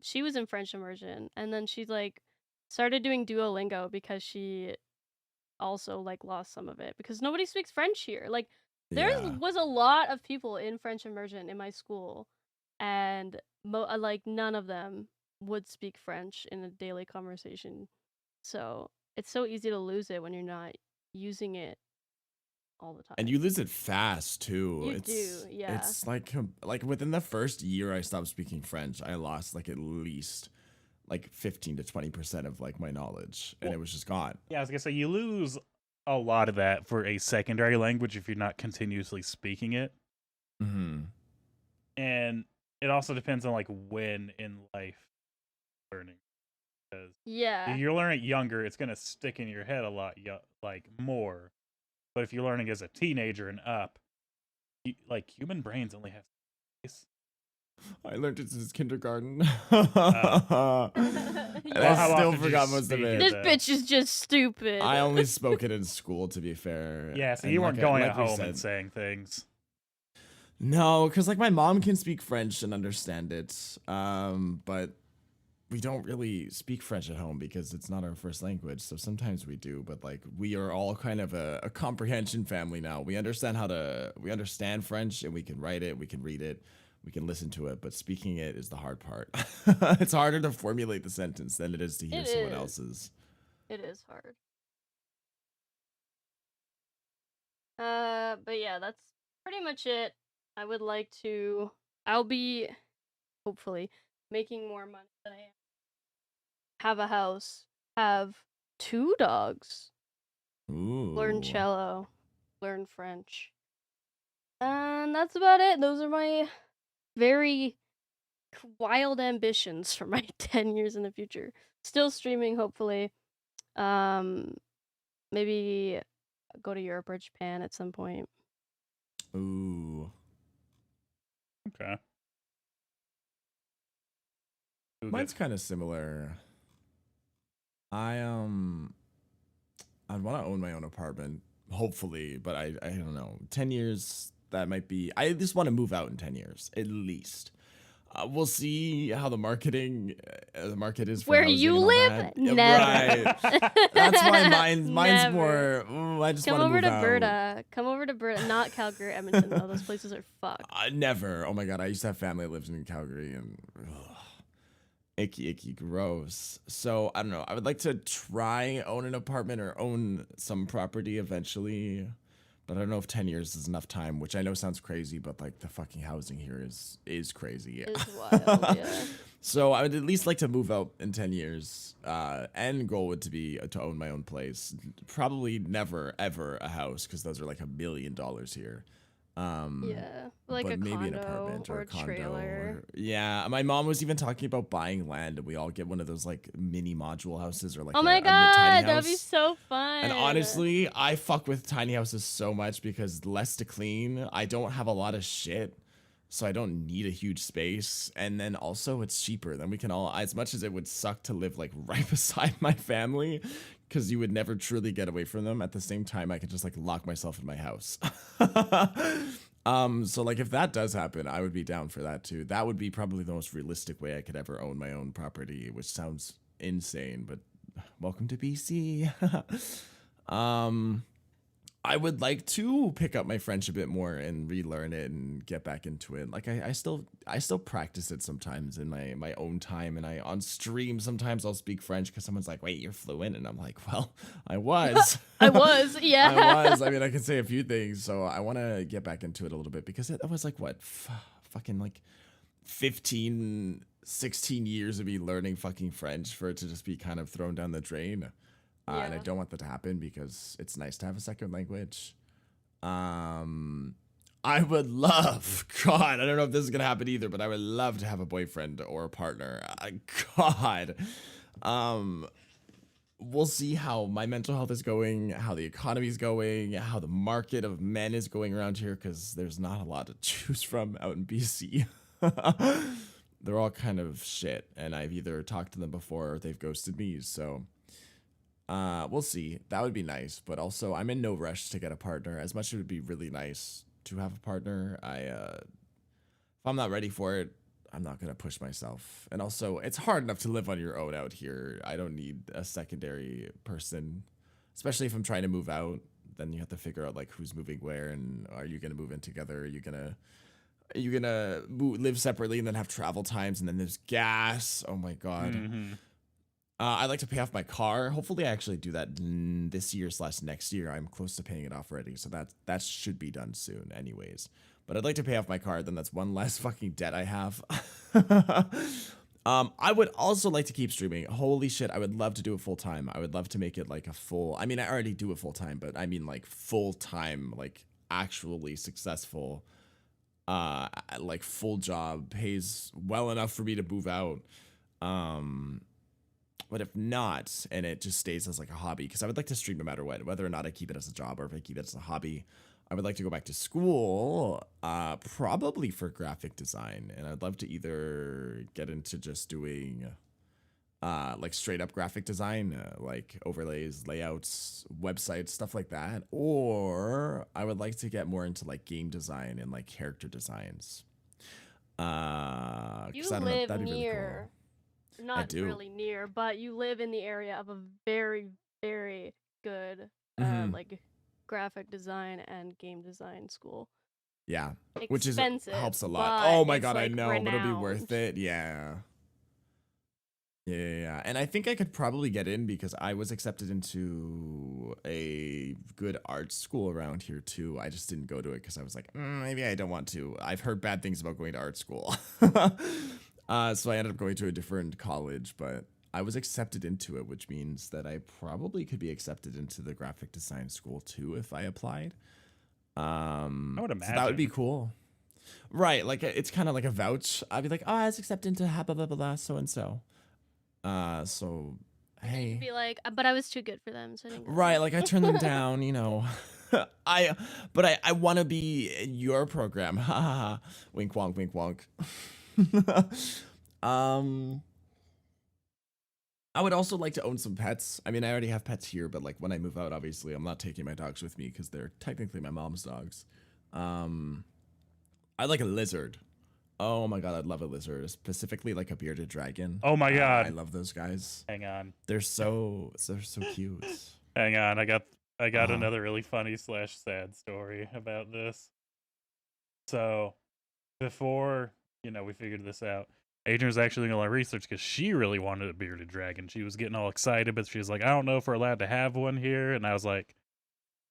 Speaker 2: She was in French immersion, and then she like started doing Duolingo because she also like lost some of it because nobody speaks French here. Like there
Speaker 4: Yeah.
Speaker 2: was a lot of people in French immersion in my school, and like none of them would speak French in a daily conversation. So it's so easy to lose it when you're not using it all the time.
Speaker 4: And you lose it fast too.
Speaker 2: You do, yeah.
Speaker 4: It's like within the first year I stopped speaking French, I lost like at least like 15 to 20% of like my knowledge, and it was just gone.
Speaker 3: Yeah, I was gonna say you lose a lot of that for a secondary language if you're not continuously speaking it.
Speaker 4: Mm-hmm.
Speaker 3: And it also depends on like when in life learning. Because
Speaker 2: Yeah.
Speaker 3: if you're learning younger, it's gonna stick in your head a lot, like more. But if you're learning as a teenager and up, like human brains only have space.
Speaker 4: I learned it since kindergarten.
Speaker 3: Well,
Speaker 4: And
Speaker 2: Yeah.
Speaker 3: how
Speaker 4: I still
Speaker 3: often do you
Speaker 4: forgot most of
Speaker 3: speak
Speaker 4: it.
Speaker 2: This
Speaker 3: though?
Speaker 2: bitch is just stupid.
Speaker 4: I only spoke it in school, to be fair.
Speaker 3: Yeah, so
Speaker 4: And
Speaker 3: you weren't
Speaker 4: like
Speaker 3: going
Speaker 4: like
Speaker 3: at
Speaker 4: we
Speaker 3: home
Speaker 4: said-
Speaker 3: and saying things.
Speaker 4: No, because like my mom can speak French and understand it, but we don't really speak French at home because it's not our first language. So sometimes we do, but like we are all kind of a comprehension family now. We understand French and we can write it, we can read it, we can listen to it, but speaking it is the hard part. It's harder to formulate the sentence than it is to hear
Speaker 2: It
Speaker 4: someone
Speaker 2: is.
Speaker 4: else's.
Speaker 2: It is hard. But yeah, that's pretty much it. I'll be hopefully making more money than I am. Have a house, have 2 dogs,
Speaker 4: Ooh.
Speaker 2: learn cello, learn French. And that's about it. Those are my very wild ambitions for my 10 years in the future. Still streaming, hopefully. Maybe go to Europe or Japan at some point.
Speaker 4: Ooh.
Speaker 3: Okay. Who
Speaker 4: Mine's
Speaker 3: gets-
Speaker 4: kind of similar. I'd want to own my own apartment, hopefully, but I don't know. 10 years, that might be. I just want to move out in 10 years, at least. We'll see how the market is for
Speaker 2: Where
Speaker 4: housing
Speaker 2: you
Speaker 4: and all
Speaker 2: live?
Speaker 4: that.
Speaker 2: Never.
Speaker 4: Right. That's why mine's
Speaker 2: Never.
Speaker 4: more. I just
Speaker 2: Come
Speaker 4: want to
Speaker 2: over
Speaker 4: move
Speaker 2: to
Speaker 4: out.
Speaker 2: Berta. Come over to Berta. Not Calgary, Edmonton, though. Those places are fucked.
Speaker 4: Never. Oh my god, I used to have family that lives in Calgary and icky, gross. So I don't know. I would like to try own an apartment or own some property eventually, but I don't know if 10 years is enough time. Which I know sounds crazy, but like the fucking housing here is crazy.
Speaker 2: It's wild, yeah.
Speaker 4: So I would at least like to move out in 10 years. End goal would be to own my own place. Probably never ever a house because those are like $1 million here.
Speaker 2: Yeah, like
Speaker 4: but
Speaker 2: a
Speaker 4: maybe
Speaker 2: condo
Speaker 4: an apartment or a condo.
Speaker 2: trailer.
Speaker 4: Yeah, my mom was even talking about buying land and we all get one of those like mini module houses or like
Speaker 2: Oh
Speaker 4: a
Speaker 2: my
Speaker 4: tiny
Speaker 2: god, that'd be
Speaker 4: house.
Speaker 2: so fun.
Speaker 4: And honestly, I fuck with tiny houses so much because less to clean. I don't have a lot of shit, so I don't need a huge space. And then also it's cheaper. Then we can all, as much as it would suck to live like right beside my family, because you would never truly get away from them. At the same time, I could just like lock myself in my house. So like if that does happen, I would be down for that too. That would be probably the most realistic way I could ever own my own property, which sounds insane, but welcome to BC. I would like to pick up my French a bit more and relearn it and get back into it. Like I still practice it sometimes in my own time, and I on stream sometimes I'll speak French because someone's like, "Wait, you're fluent," and I'm like, "Well, I was."
Speaker 2: I was, yeah.
Speaker 4: I was. I mean, I can say a few things, so I want to get back into it a little bit because it was like what, fucking like 15, 16 years of me learning fucking French for it to just be kind of thrown down the drain. And I
Speaker 2: Yeah.
Speaker 4: don't want that to happen because it's nice to have a second language. I would love, God, I don't know if this is going to happen either, but I would love to have a boyfriend or a partner. God. We'll see how my mental health is going, how the economy is going, how the market of men is going around here, because there's not a lot to choose from out in BC. They're all kind of shit, and I've either talked to them before or they've ghosted me, so we'll see. That would be nice, but also I'm in no rush to get a partner. As much as it would be really nice to have a partner, if I'm not ready for it, I'm not gonna push myself. And also, it's hard enough to live on your own out here. I don't need a secondary person, especially if I'm trying to move out. Then you have to figure out like who's moving where, and are you gonna move in together? Are you gonna live separately and then have travel times, and then there's gas. Oh my god.
Speaker 3: Mhm.
Speaker 4: I'd like to pay off my car. Hopefully, I actually do that this year/next year. I'm close to paying it off already, so that should be done soon, anyways. But I'd like to pay off my car. Then that's one less fucking debt I have. I would also like to keep streaming. Holy shit, I would love to do it full time. I would love to make it like a full. I mean, I already do it full time, but I mean like full time, like actually successful. Like full job, pays well enough for me to move out. But if not, and it just stays as like a hobby, because I would like to stream no matter what, whether or not I keep it as a job or if I keep it as a hobby, I would like to go back to school, probably for graphic design, and I'd love to either get into just doing like straight up graphic design, like overlays, layouts, websites, stuff like that, or I would like to get more into like game design and like character designs.
Speaker 2: You
Speaker 4: 'Cause I don't know,
Speaker 2: live
Speaker 4: that'd be really
Speaker 2: near,
Speaker 4: cool.
Speaker 2: not
Speaker 4: do.
Speaker 2: really near, but you live in the area of a very, very good,
Speaker 4: Mhm.
Speaker 2: like graphic design and game design school.
Speaker 4: Yeah, which is
Speaker 2: Expensive,
Speaker 4: helps a lot.
Speaker 2: but
Speaker 4: Oh my
Speaker 2: it's,
Speaker 4: god, I
Speaker 2: like,
Speaker 4: know, but it'll be worth
Speaker 2: renowned.
Speaker 4: it. Yeah. And I think I could probably get in because I was accepted into a good art school around here too. I just didn't go to it because I was like, maybe I don't want to. I've heard bad things about going to art school. So I ended up going to a different college, but I was accepted into it, which means that I probably could be accepted into the graphic design school too if I applied.
Speaker 3: I would
Speaker 4: So that would be
Speaker 3: imagine.
Speaker 4: cool. Right, like it's kind of like a vouch. I'd be like, oh, I was accepted into blah blah blah blah so and so. So
Speaker 2: And then you'd
Speaker 4: hey,
Speaker 2: be like, but I was too good for them, so I didn't go
Speaker 4: right,
Speaker 2: there."
Speaker 4: like I turned them down, you know. I want to be in your program. Ha ha ha. Wink wonk, wink wonk. um, I would also like to own some pets. I mean, I already have pets here, but like when I move out, obviously, I'm not taking my dogs with me because they're technically my mom's dogs. I'd like a lizard. Oh my god, I'd love a lizard, specifically like a bearded dragon.
Speaker 3: Oh my god.
Speaker 4: I love those guys.
Speaker 3: Hang on.
Speaker 4: They're so cute.
Speaker 3: Hang on. I got
Speaker 4: Uh-huh.
Speaker 3: another really funny / sad story about this. So before, we figured this out, Adrian was actually doing a lot of research because she really wanted a bearded dragon. She was getting all excited, but she was like, I don't know if we're allowed to have one here. And I was like,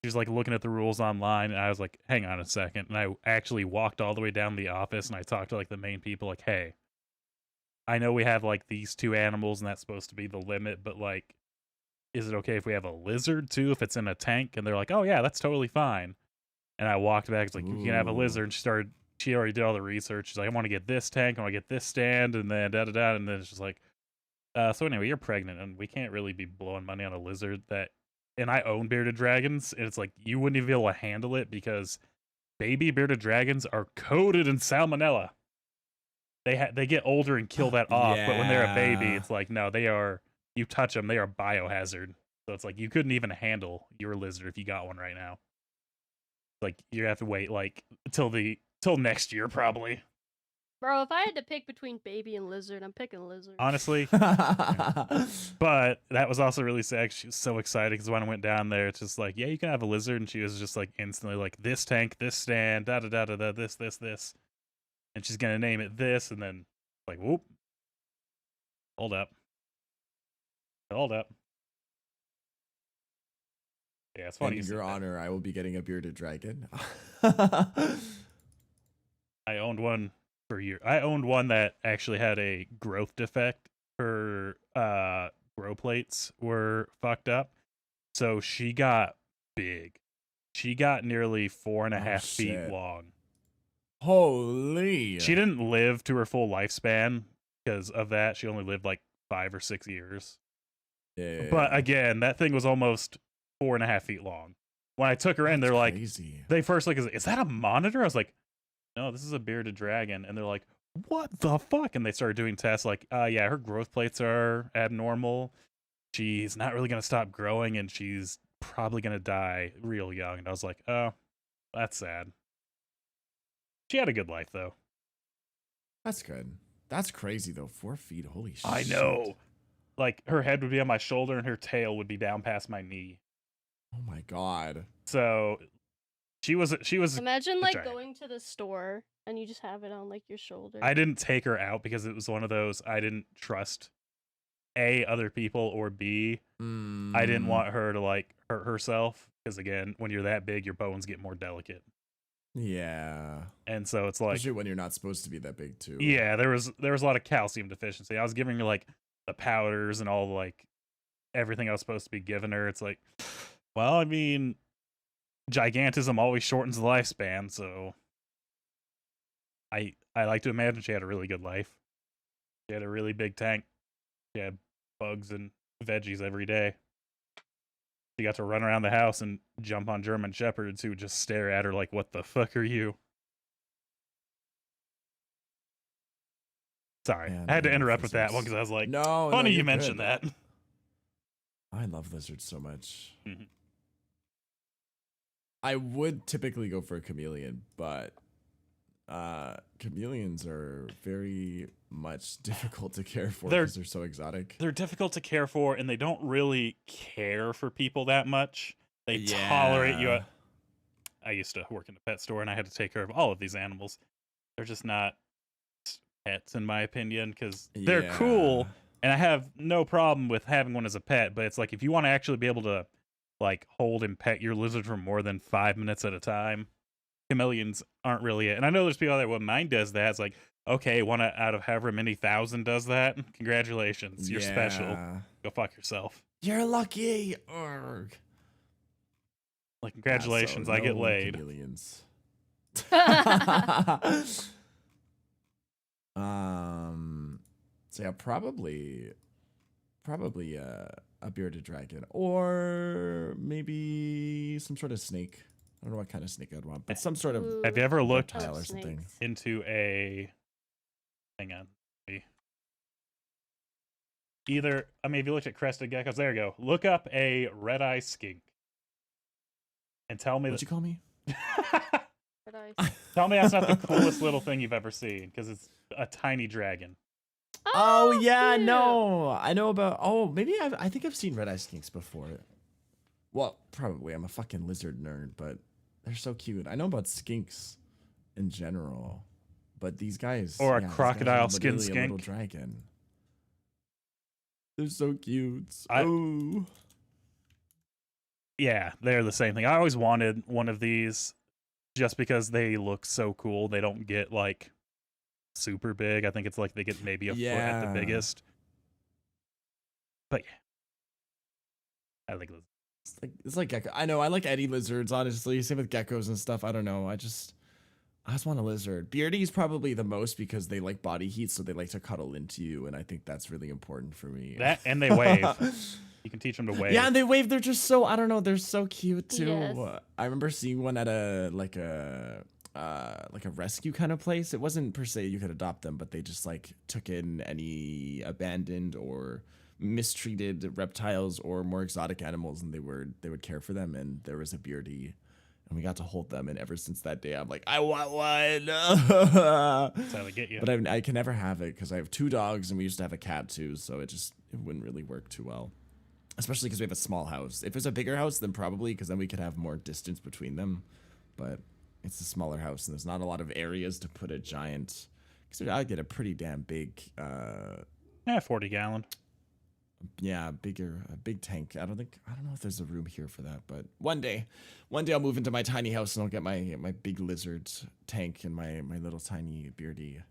Speaker 3: she was like looking at the rules online, and I was like, hang on a second. And I actually walked all the way down to the office and I talked to like the main people, like, hey, I know we have like these two animals and that's supposed to be the limit, but like, is it okay if we have a lizard too if it's in a tank? And they're like, oh yeah, that's totally fine. And I walked back, it's like, you can have a
Speaker 4: Ooh.
Speaker 3: lizard. And she already did all the research. She's like, I want to get this tank, I want to get this stand, and then da da da. And then it's just like, so anyway, you're pregnant, and we can't really be blowing money on a lizard that. And I own bearded dragons, and it's like you wouldn't even be able to handle it because baby bearded dragons are coated in salmonella. They get older and kill that off, but when they're a baby,
Speaker 4: Yeah.
Speaker 3: it's like no, they are. You touch them, they are biohazard. So it's like you couldn't even handle your lizard if you got one right now. Like you have to wait like till next year probably.
Speaker 2: Bro, if I had to pick between baby and lizard, I'm picking lizard.
Speaker 3: Honestly. But that was also really sad. She was so excited because when I went down there, it's just like, yeah, you can have a lizard. And she was just like instantly like, this tank, this stand, da da da da da, this. And she's going to name it this. And then, like, whoop. Hold up. Yeah, it's funny.
Speaker 4: In your honor, I will be getting a bearded dragon.
Speaker 3: I owned one for a year. I owned one that actually had a growth defect. Her grow plates were fucked up. So she got big. She got nearly 4.5 feet
Speaker 4: shit.
Speaker 3: long.
Speaker 4: Holy.
Speaker 3: She didn't live to her full lifespan because of that. She only lived like 5 or 6 years.
Speaker 4: Yeah.
Speaker 3: But again, that thing was almost 4.5 feet long. When I took her in, they're like, they first like, is that a monitor? I was like, no, this is a bearded dragon. And they're like, what the fuck? And they started doing tests like, yeah, her growth plates are abnormal. She's not really going to stop growing and she's probably going to die real young. And I was like, oh, that's sad. She had a good life, though.
Speaker 4: That's good. That's crazy, though. 4 feet. Holy shit.
Speaker 3: I know. Like, her head would be on my shoulder and her tail would be down past my knee.
Speaker 4: Oh, my God.
Speaker 3: So, she was
Speaker 2: Imagine, like,
Speaker 3: giant.
Speaker 2: going to the store and you just have it on, like, your shoulder.
Speaker 3: I didn't take her out because it was one of those I didn't trust, A, other people, or B, I didn't want her to, like, hurt herself. Because, again, when you're that big, your bones get more delicate.
Speaker 4: Yeah.
Speaker 3: And so it's like,
Speaker 4: especially when you're not supposed to be that big too.
Speaker 3: Yeah, there was a lot of calcium deficiency. I was giving her like the powders and all like everything I was supposed to be giving her. It's like, well, I mean, gigantism always shortens the lifespan, so I like to imagine she had a really good life. She had a really big tank. She had bugs and veggies every day. She got to run around the house and jump on German shepherds who would just stare at her like, "What the fuck are you?" Sorry,
Speaker 4: Man,
Speaker 3: I had to
Speaker 4: I love
Speaker 3: interrupt with that one
Speaker 4: lizards.
Speaker 3: because I was like,
Speaker 4: No,
Speaker 3: "Funny you
Speaker 4: you're
Speaker 3: mentioned
Speaker 4: good.
Speaker 3: that."
Speaker 4: I love lizards so much.
Speaker 3: Mhm.
Speaker 4: I would typically go for a chameleon, but chameleons are very much difficult to care for
Speaker 3: They're-
Speaker 4: because they're so exotic.
Speaker 3: They're difficult to care for, and they don't really care for people that much. They tolerate you.
Speaker 4: Yeah.
Speaker 3: I used to work in a pet store, and I had to take care of all of these animals. They're just not pets, in my opinion, because they're cool, and I have no problem with having one as a pet. But it's like if you want to actually be able to like hold and pet your lizard for more than 5 minutes at a time, chameleons aren't really it. And I know there's people out there, well, mine does that. It's like, okay, one out of however many thousand does that. Congratulations, you're special.
Speaker 4: Yeah.
Speaker 3: Go fuck yourself.
Speaker 4: You're lucky. Urgh.
Speaker 3: Like, congratulations,
Speaker 4: Yeah, so
Speaker 3: I get
Speaker 4: no
Speaker 3: laid.
Speaker 4: Chameleons. So yeah, probably a bearded dragon, or maybe some sort of snake. I don't know what kind of snake I'd want, but some sort of
Speaker 2: Ooh,
Speaker 3: Have you ever looked
Speaker 2: I love
Speaker 4: reptile or something.
Speaker 2: snakes.
Speaker 3: into a hang on. Either I mean if you looked at crested geckos, there you go. Look up a red-eye skink. And tell me
Speaker 4: What'd you call me?
Speaker 2: Red eyes.
Speaker 3: tell me that's not the coolest little thing you've ever seen, because it's a tiny dragon.
Speaker 4: Oh yeah,
Speaker 2: cute.
Speaker 4: no, I know about. Oh, maybe I think I've seen red eye skinks before. Well, probably. I'm a fucking lizard nerd, but they're so cute. I know about skinks in general, but these guys.
Speaker 3: Or a
Speaker 4: these guys are
Speaker 3: crocodile skin
Speaker 4: literally a little
Speaker 3: skink.
Speaker 4: dragon. They're so cute.
Speaker 3: I-
Speaker 4: Oh.
Speaker 3: Yeah, they're the same thing. I always wanted one of these just because they look so cool. They don't get like super big. I think it's like they get maybe a foot at the
Speaker 4: Yeah.
Speaker 3: biggest. But yeah, I think
Speaker 4: It's like gecko. I know. I like Eddie lizards, honestly. Same with geckos and stuff. I don't know. I just want a lizard. Beardies probably the most because they like body heat, so they like to cuddle into you, and I think that's really important for me.
Speaker 3: that, and they wave. You can teach them to wave.
Speaker 4: Yeah, and they wave. They're just so, I don't know. They're so cute too.
Speaker 2: Yes.
Speaker 4: I remember seeing one at a rescue kind of place. It wasn't per se you could adopt them, but they just like took in any abandoned or mistreated reptiles or more exotic animals, and they would care for them. And there was a beardie, and we got to hold them. And ever since that day, I'm like, I want one.
Speaker 3: That's how they get you.
Speaker 4: But I can never have it because I have 2 dogs, and we used to have a cat too, so it wouldn't really work too well. Especially because we have a small house. If it's a bigger house, then probably, because then we could have more distance between them. But it's a smaller house, and there's not a lot of areas to put a giant. Because I get a pretty damn big,
Speaker 3: 40-gallon.
Speaker 4: yeah, a big tank. I don't know if there's a room here for that, but one day I'll move into my tiny house and I'll get my big lizard tank and my little tiny beardie.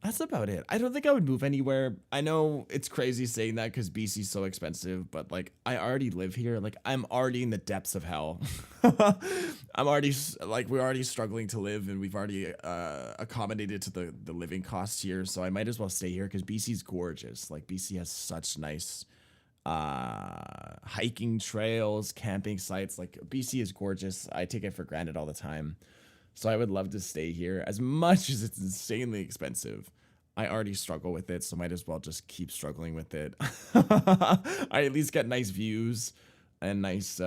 Speaker 4: That's about it. I don't think I would move anywhere. I know it's crazy saying that because BC's so expensive, but like I already live here. Like I'm already in the depths of hell. I'm already like we're already struggling to live, and we've already accommodated to the living costs here. So I might as well stay here because BC's gorgeous. Like BC has such nice hiking trails, camping sites. Like BC is gorgeous. I take it for granted all the time. So I would love to stay here as much as it's insanely expensive. I already struggle with it, so might as well just keep struggling with it. I at least get nice views and nice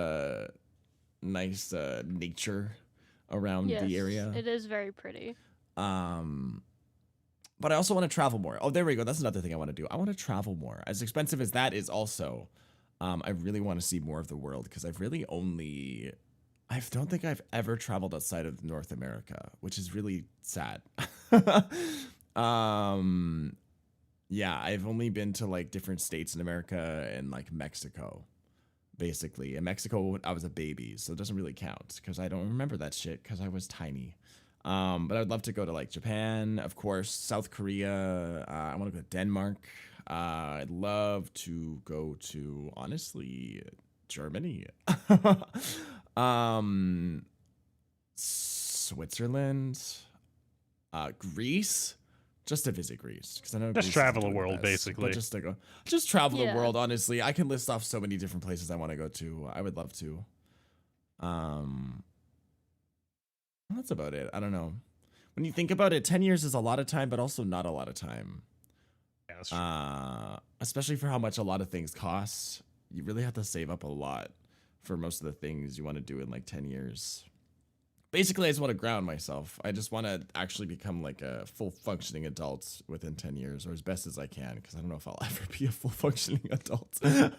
Speaker 4: nature around
Speaker 2: Yes,
Speaker 4: the area.
Speaker 2: it is very pretty.
Speaker 4: But I also want to travel more. Oh, there we go. That's another thing I want to do. I want to travel more. As expensive as that is also, I really want to see more of the world because I don't think I've ever traveled outside of North America, which is really sad. Yeah, I've only been to like different states in America and like Mexico, basically. In Mexico, I was a baby, so it doesn't really count because I don't remember that shit because I was tiny. But I'd love to go to like Japan, of course, South Korea. I want to go to Denmark. I'd love to go to, honestly, Germany. Switzerland, Greece, just to visit Greece, because I know
Speaker 3: Just
Speaker 4: Greece
Speaker 3: travel the
Speaker 4: isn't doing
Speaker 3: world,
Speaker 4: best,
Speaker 3: basically.
Speaker 4: But just travel the
Speaker 2: Yeah.
Speaker 4: world. Honestly, I can list off so many different places I want to go to. I would love to. That's about it. I don't know. When you think about it, 10 years is a lot of time, but also not a lot of time.
Speaker 3: Yeah, that's true.
Speaker 4: Especially for how much a lot of things cost. You really have to save up a lot for most of the things you want to do in like 10 years. Basically, I just want to ground myself. I just want to actually become like a full functioning adult within 10 years, or as best as I can, because I don't know if I'll ever be a full functioning adult. But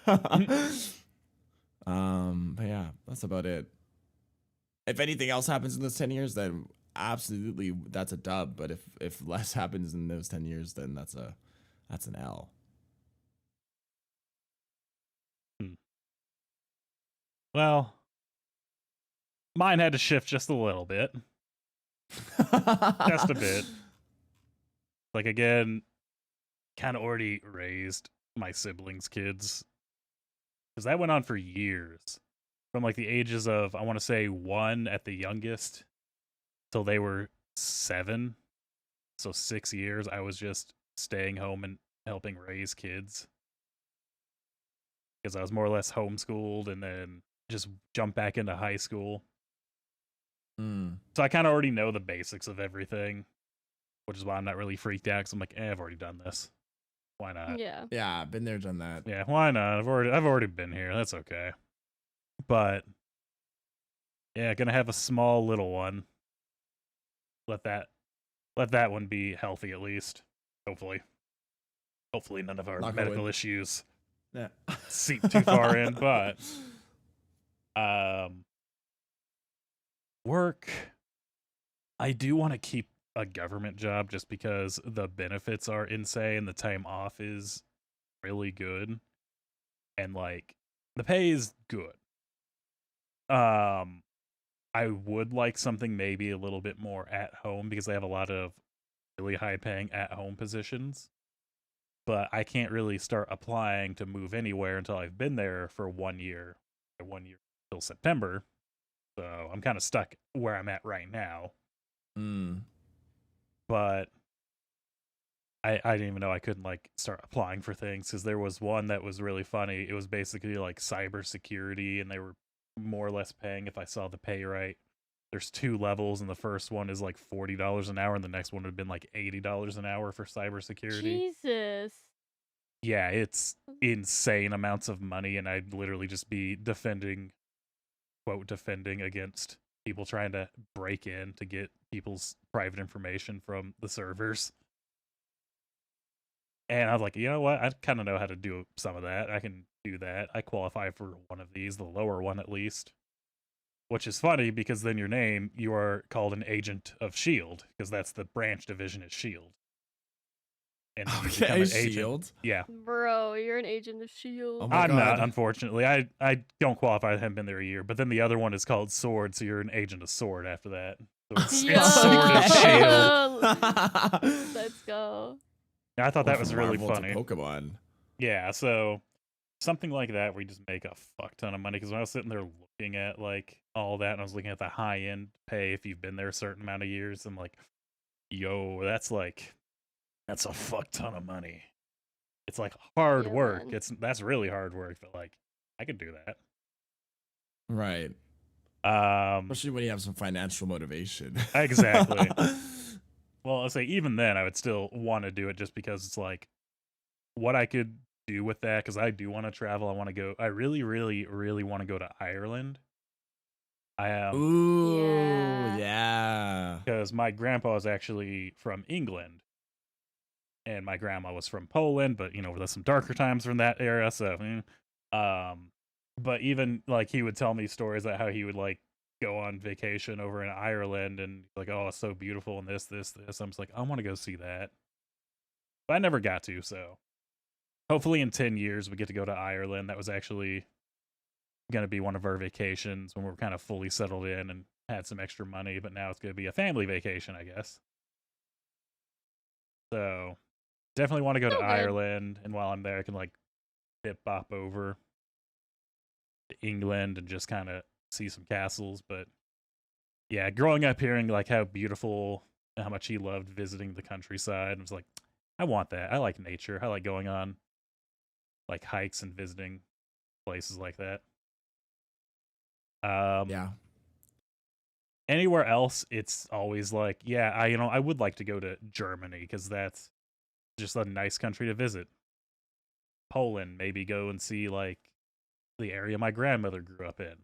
Speaker 4: yeah, that's about it. If anything else happens in those 10 years, then absolutely that's a dub. But if less happens in those 10 years, then that's an L.
Speaker 3: Well, mine had to shift just a little bit. Just a bit. Like, again, kind of already raised my siblings' kids. Because that went on for years. From like the ages of, I want to say 1 at the youngest till they were 7. So 6 years, I was just staying home and helping raise kids. Because I was more or less homeschooled and then just jumped back into high school. So I kind of already know the basics of everything, which is why I'm not really freaked out. Because I'm like, I've already done this. Why not?
Speaker 2: Yeah.
Speaker 4: Yeah, been there, done that.
Speaker 3: Yeah, why not? I've already been here. That's okay. But yeah, gonna have a small little one. Let that one be healthy at least. Hopefully none of our
Speaker 4: Knock on
Speaker 3: medical
Speaker 4: wood.
Speaker 3: issues
Speaker 4: Yeah.
Speaker 3: seep too far in. But work, I do want to keep a government job just because the benefits are insane. The time off is really good, and like the pay is good. I would like something maybe a little bit more at home because they have a lot of really high paying at home positions. But I can't really start applying to move anywhere until I've been there for 1 year. 1 year till September. So I'm kind of stuck where I'm at right now. But I didn't even know I couldn't like start applying for things because there was one that was really funny. It was basically like cybersecurity, and they were more or less paying if I saw the pay right. There's 2 levels, and the first one is like $40 an hour, and the next one would have been like $80 an hour for cybersecurity.
Speaker 2: Jesus.
Speaker 3: Yeah, it's insane amounts of money, and I'd literally just be defending against people trying to break in to get people's private information from the servers. And I was like, you know what? I kind of know how to do some of that. I can do that. I qualify for one of these, the lower one at least. Which is funny because then your name, you are called an agent of S.H.I.E.L.D. because that's the branch division at S.H.I.E.L.D. And then you become an agent.
Speaker 4: S.H.I.E.L.D.?
Speaker 3: Yeah.
Speaker 2: Bro, you're an agent of S.H.I.E.L.D.
Speaker 4: Oh my
Speaker 3: I'm not,
Speaker 4: God.
Speaker 3: unfortunately. I don't qualify. I haven't been there a year. But then the other one is called Sword, so you're an agent of Sword after that. So it's
Speaker 2: Yo.
Speaker 3: Sword of S.H.I.E.L.D.
Speaker 2: Let's go.
Speaker 3: I thought that
Speaker 4: Went
Speaker 3: was
Speaker 4: from
Speaker 3: really
Speaker 4: Marvel to
Speaker 3: funny.
Speaker 4: Pokemon.
Speaker 3: Yeah, so something like that where you just make a fuck ton of money. Because when I was sitting there looking at like all that, and I was looking at the high end pay if you've been there a certain amount of years, I'm like, yo, that's a fuck ton of money. It's like hard
Speaker 2: Yeah,
Speaker 3: work.
Speaker 2: man.
Speaker 3: That's really hard work, but like I could do that.
Speaker 4: Right.
Speaker 3: Um,
Speaker 4: Especially when you have some financial motivation.
Speaker 3: Exactly. Well, I'll say even then, I would still want to do it just because it's like what I could do with that. Because I do want to travel. I want to go. I really, really, really want to go to Ireland.
Speaker 4: Ooh,
Speaker 2: Yeah.
Speaker 4: yeah.
Speaker 3: Because my grandpa is actually from England, and my grandma was from Poland. But you know, there's some darker times from that era. So, but even like he would tell me stories about how he would like go on vacation over in Ireland and like, oh, it's so beautiful and this. I'm just like, I want to go see that. But I never got to, so hopefully in 10 years we get to go to Ireland. That was actually going to be one of our vacations when we're kind of fully settled in and had some extra money, but now it's going to be a family vacation, I guess. So definitely want to go to
Speaker 2: Okay.
Speaker 3: Ireland, and while I'm there, I can like bop over to England and just kind of see some castles. But yeah, growing up hearing like how beautiful how much he loved visiting the countryside. I was like, I want that. I like nature. I like going on like hikes and visiting places like that.
Speaker 4: Yeah.
Speaker 3: Anywhere else, it's always like, yeah, I would like to go to Germany because that's just a nice country to visit. Poland, maybe go and see like the area my grandmother grew up in.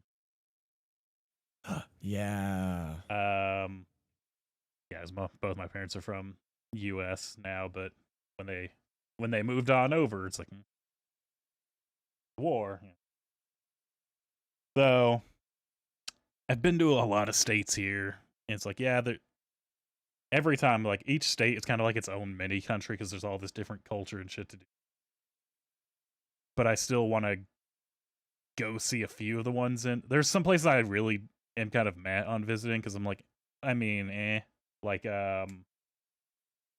Speaker 4: Yeah.
Speaker 3: Yeah, both my parents are from U.S. now, but when they moved on over, it's like war. So I've been to a lot of states here, and it's like, yeah, every time, like each state, it's kind of like its own mini country because there's all this different culture and shit to do. But I still want to go see a few of the ones in. There's some places I really am kind of mad on visiting because I'm like, I mean, like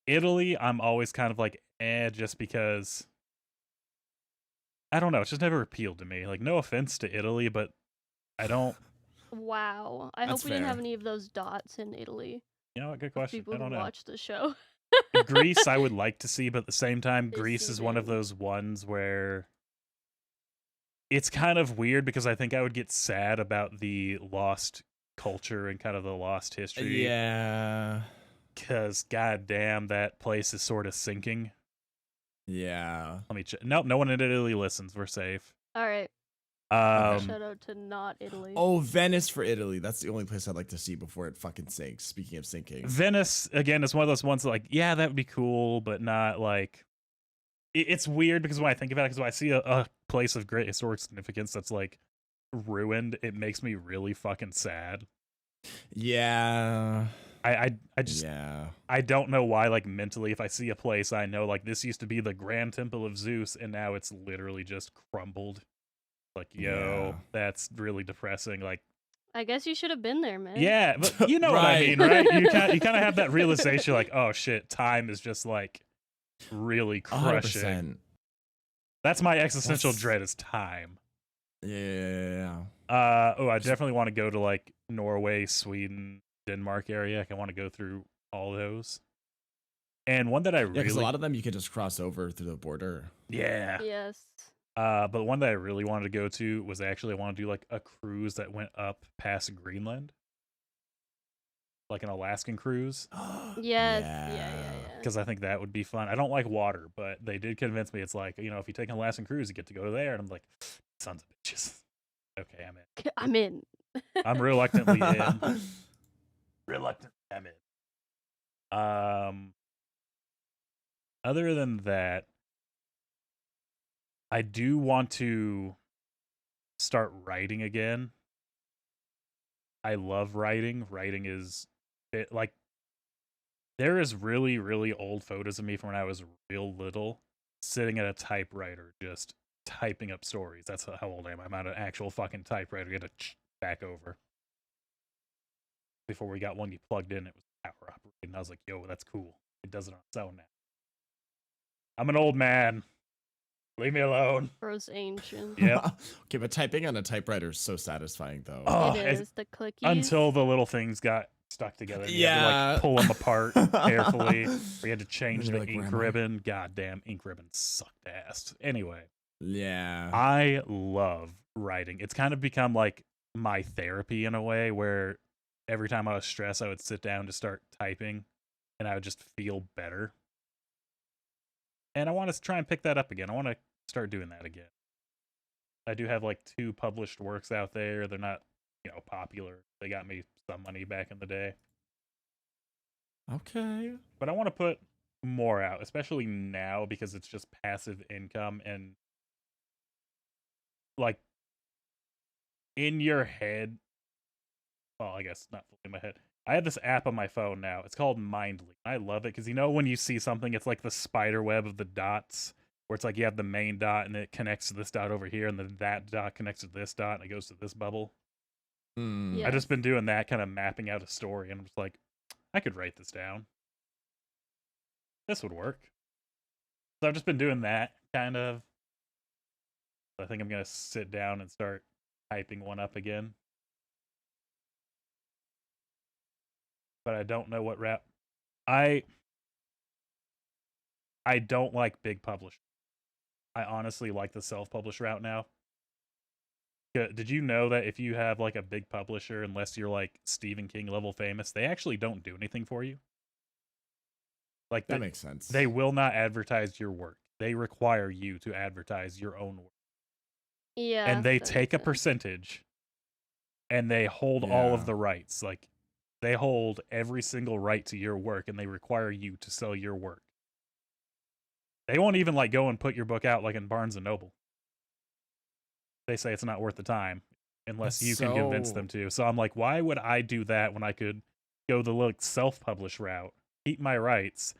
Speaker 3: Italy, I'm always kind of like, just because I don't know, it's just never appealed to me. Like, no offense to Italy, but I don't.
Speaker 2: Wow. I
Speaker 4: That's
Speaker 2: hope we didn't have
Speaker 4: fair.
Speaker 2: any of those dots in Italy.
Speaker 3: You know what? Good
Speaker 2: For
Speaker 3: question.
Speaker 2: people
Speaker 3: I
Speaker 2: who
Speaker 3: don't know.
Speaker 2: watch the show.
Speaker 3: Greece, I would like to see, but at the same time,
Speaker 2: Is
Speaker 3: Greece is one of
Speaker 2: seething.
Speaker 3: those ones where it's kind of weird because I think I would get sad about the lost culture and kind of the lost history.
Speaker 4: Yeah.
Speaker 3: Because, goddamn, that place is sort of sinking.
Speaker 4: Yeah.
Speaker 3: Let me check. Nope, no one in Italy listens. We're safe.
Speaker 2: All right.
Speaker 4: Okay.
Speaker 2: Shout out to not Italy.
Speaker 4: Oh, Venice for Italy. That's the only place I'd like to see before it fucking sinks. Speaking of sinking.
Speaker 3: Venice, again, is one of those ones that, like, yeah, that would be cool, but not like. It's weird because when I think about it, because when I see a place of great historic significance that's like ruined, it makes me really fucking sad.
Speaker 4: Yeah.
Speaker 3: I just
Speaker 4: Yeah.
Speaker 3: I don't know why, like, mentally, if I see a place I know, like, this used to be the grand temple of Zeus and now it's literally just crumbled. Like, yo,
Speaker 4: Yeah.
Speaker 3: that's really depressing. Like,
Speaker 2: I guess you should have been there, man.
Speaker 3: yeah, but you know what I
Speaker 4: Right.
Speaker 3: mean, right? You kind of have that realization, like, oh shit, time is just like really crushing.
Speaker 4: 100%.
Speaker 3: That's my existential
Speaker 4: That's-
Speaker 3: dread is time.
Speaker 4: Yeah.
Speaker 3: I definitely want to go to like Norway, Sweden, Denmark area. I want to go through all those. And one that I
Speaker 4: Yeah, because
Speaker 3: really
Speaker 4: a lot of them you could just cross over through the border.
Speaker 3: yeah.
Speaker 2: Yes.
Speaker 3: But one that I really wanted to go to was actually I want to do like a cruise that went up past Greenland. Like an Alaskan cruuse.
Speaker 2: Yes. Yeah.
Speaker 3: Because I think that would be fun. I don't like water, but they did convince me it's like, if you take an Alaskan cruise, you get to go there. And I'm like, sons of bitches. Okay, I'm in.
Speaker 2: I'm in.
Speaker 3: I'm reluctantly in. Reluctantly, I'm in. Other than that, I do want to start writing again. I love writing. Writing is like there is really, really old photos of me from when I was real little, sitting at a typewriter, just typing up stories. That's how old I am. I'm on an actual fucking typewriter. You had to back over. Before we got one you plugged in, it was power operated. And I was like, yo, that's cool. It does it on its own now. I'm an old man. Leave me alone.
Speaker 2: Gross ancient.
Speaker 3: Yep.
Speaker 4: Okay, but typing on a typewriter is so satisfying, though.
Speaker 3: Oh,
Speaker 2: It is the clickies.
Speaker 3: until the little things got stuck together. You had to
Speaker 4: Yeah.
Speaker 3: like pull them apart carefully. We had to change
Speaker 4: And
Speaker 3: the
Speaker 4: you're like,
Speaker 3: ink
Speaker 4: "Where am I?"
Speaker 3: ribbon. Goddamn, ink ribbon sucked ass. Anyway,
Speaker 4: Yeah.
Speaker 3: I love writing. It's kind of become like my therapy in a way where every time I was stressed, I would sit down to start typing and I would just feel better. And I want to try and pick that up again. I want to start doing that again. I do have like 2 published works out there. They're not, popular. They got me some money back in the day.
Speaker 4: Okay.
Speaker 3: But I want to put more out, especially now because it's just passive income and like in your head. Well, I guess not fully in my head. I have this app on my phone now. It's called Mindly. I love it because when you see something, it's like the spider web of the dots, where it's like you have the main dot and it connects to this dot over here, and then that dot connects to this dot and it goes to this bubble.
Speaker 4: Mm.
Speaker 2: Yeah.
Speaker 3: I've just been doing that, kind of mapping out a story, and I'm just like, I could write this down. This would work. So I've just been doing that, kind of. I think I'm going to sit down and start typing one up again. But I don't know what route I don't like big publishers. I honestly like the self-published route now. Did you know that if you have like a big publisher, unless you're like Stephen King level famous, they actually don't do anything for you? Like
Speaker 4: That makes sense.
Speaker 3: they will not advertise your work. They require you to advertise your own work.
Speaker 2: Yeah.
Speaker 3: And they
Speaker 2: that
Speaker 3: take
Speaker 2: makes
Speaker 3: a
Speaker 2: sense.
Speaker 3: percentage and they hold all of
Speaker 4: Yeah.
Speaker 3: the rights. Like they hold every single right to your work and they require you to sell your work. They won't even like go and put your book out like in Barnes and Noble. They say it's not worth the time unless you can convince them to. So I'm like, why would I do that when I could go the like self-publish route, keep my rights,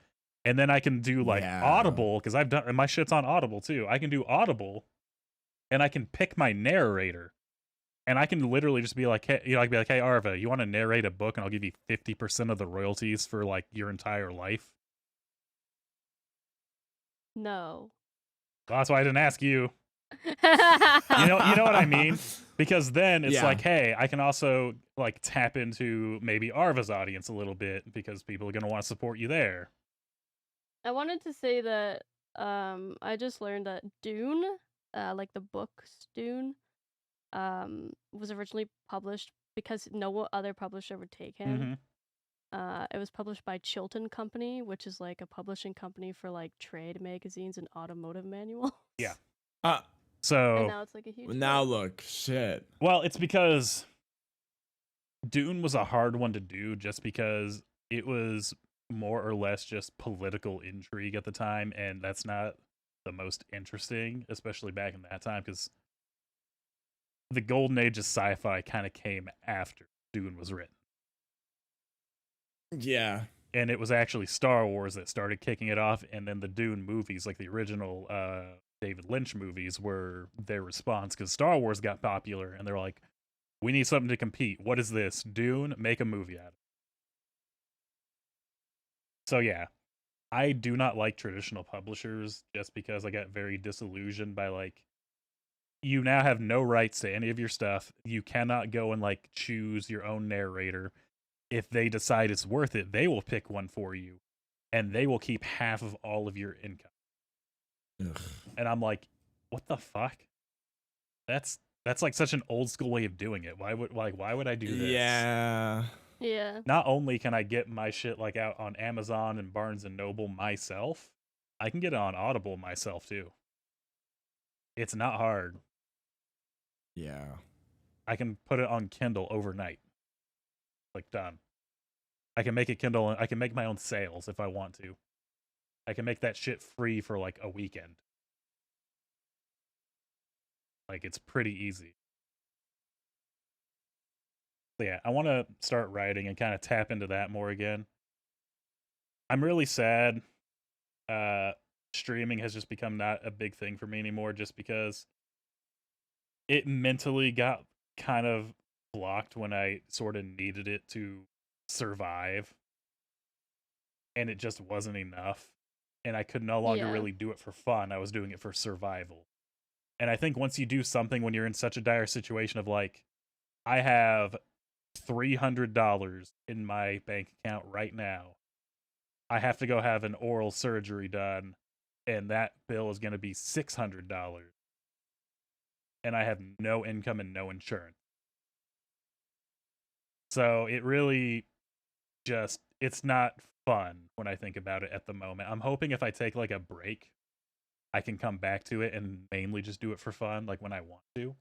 Speaker 3: and then I can do like
Speaker 4: Yeah.
Speaker 3: Audible, because I've done, and my shit's on Audible too. I can do Audible and I can pick my narrator. And I can literally just be like, hey, I can be like, hey, Arva, you want to narrate a book and I'll give you 50% of the royalties for like your entire life?
Speaker 2: No.
Speaker 3: Well, that's why I didn't ask you. You know what I mean? Because then it's
Speaker 4: Yeah.
Speaker 3: like, hey, I can also like tap into maybe Arva's audience a little bit because people are going to want to support you there.
Speaker 2: I wanted to say that I just learned that Dune, like the books Dune, was originally published because no other publisher would take him. It was published by Chilton Company, which is like a publishing company for like trade magazines and automotive manuals.
Speaker 3: Yeah.
Speaker 2: And
Speaker 3: So
Speaker 2: now it's like a huge
Speaker 4: now
Speaker 2: book.
Speaker 4: look, shit.
Speaker 3: well, it's because Dune was a hard one to do just because it was more or less just political intrigue at the time, and that's not the most interesting, especially back in that time, because the golden age of sci-fi kind of came after Dune was written.
Speaker 4: Yeah.
Speaker 3: And it was actually Star Wars that started kicking it off, and then the Dune movies, like the original David Lynch movies, were their response, because Star Wars got popular, and they're like, we need something to compete. What is this? Dune? Make a movie out of it. So yeah, I do not like traditional publishers just because I got very disillusioned by like, you now have no rights to any of your stuff. You cannot go and like choose your own narrator. If they decide it's worth it, they will pick one for you and they will keep half of all of your income.
Speaker 4: Ugh.
Speaker 3: And I'm like, what the fuck? That's like such an old school way of doing it. Why would I do this?
Speaker 4: Yeah.
Speaker 2: Yeah.
Speaker 3: Not only can I get my shit like out on Amazon and Barnes and Noble myself, I can get it on Audible myself too. It's not hard.
Speaker 4: Yeah.
Speaker 3: I can put it on Kindle overnight. Like done. I can make it Kindle. I can make my own sales if I want to. I can make that shit free for like a weekend. Like it's pretty easy. So yeah, I want to start writing and kind of tap into that more again. I'm really sad. Streaming has just become not a big thing for me anymore, just because it mentally got kind of blocked when I sort of needed it to survive, and it just wasn't enough. And I could no longer
Speaker 2: Yeah.
Speaker 3: really do it for fun. I was doing it for survival. And I think once you do something when you're in such a dire situation of like, I have $300 in my bank account right now. I have to go have an oral surgery done, and that bill is going to be $600. And I have no income and no insurance. So it really just, it's not fun when I think about it at the moment. I'm hoping if I take like a break, I can come back to it and mainly just do it for fun, like when I want to.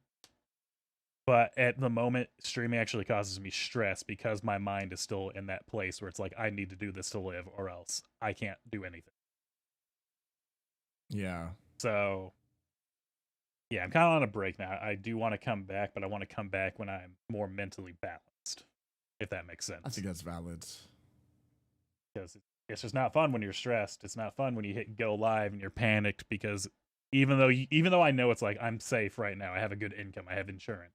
Speaker 3: But at the moment, streaming actually causes me stress because my mind is still in that place where it's like, I need to do this to live or else I can't do anything.
Speaker 4: Yeah.
Speaker 3: So, yeah, I'm kind of on a break now. I do want to come back, but I want to come back when I'm more mentally balanced, if that makes sense.
Speaker 4: I think that's valid.
Speaker 3: Because it's just not fun when you're stressed. It's not fun when you hit go live and you're panicked because even though I know it's like I'm safe right now, I have a good income, I have insurance.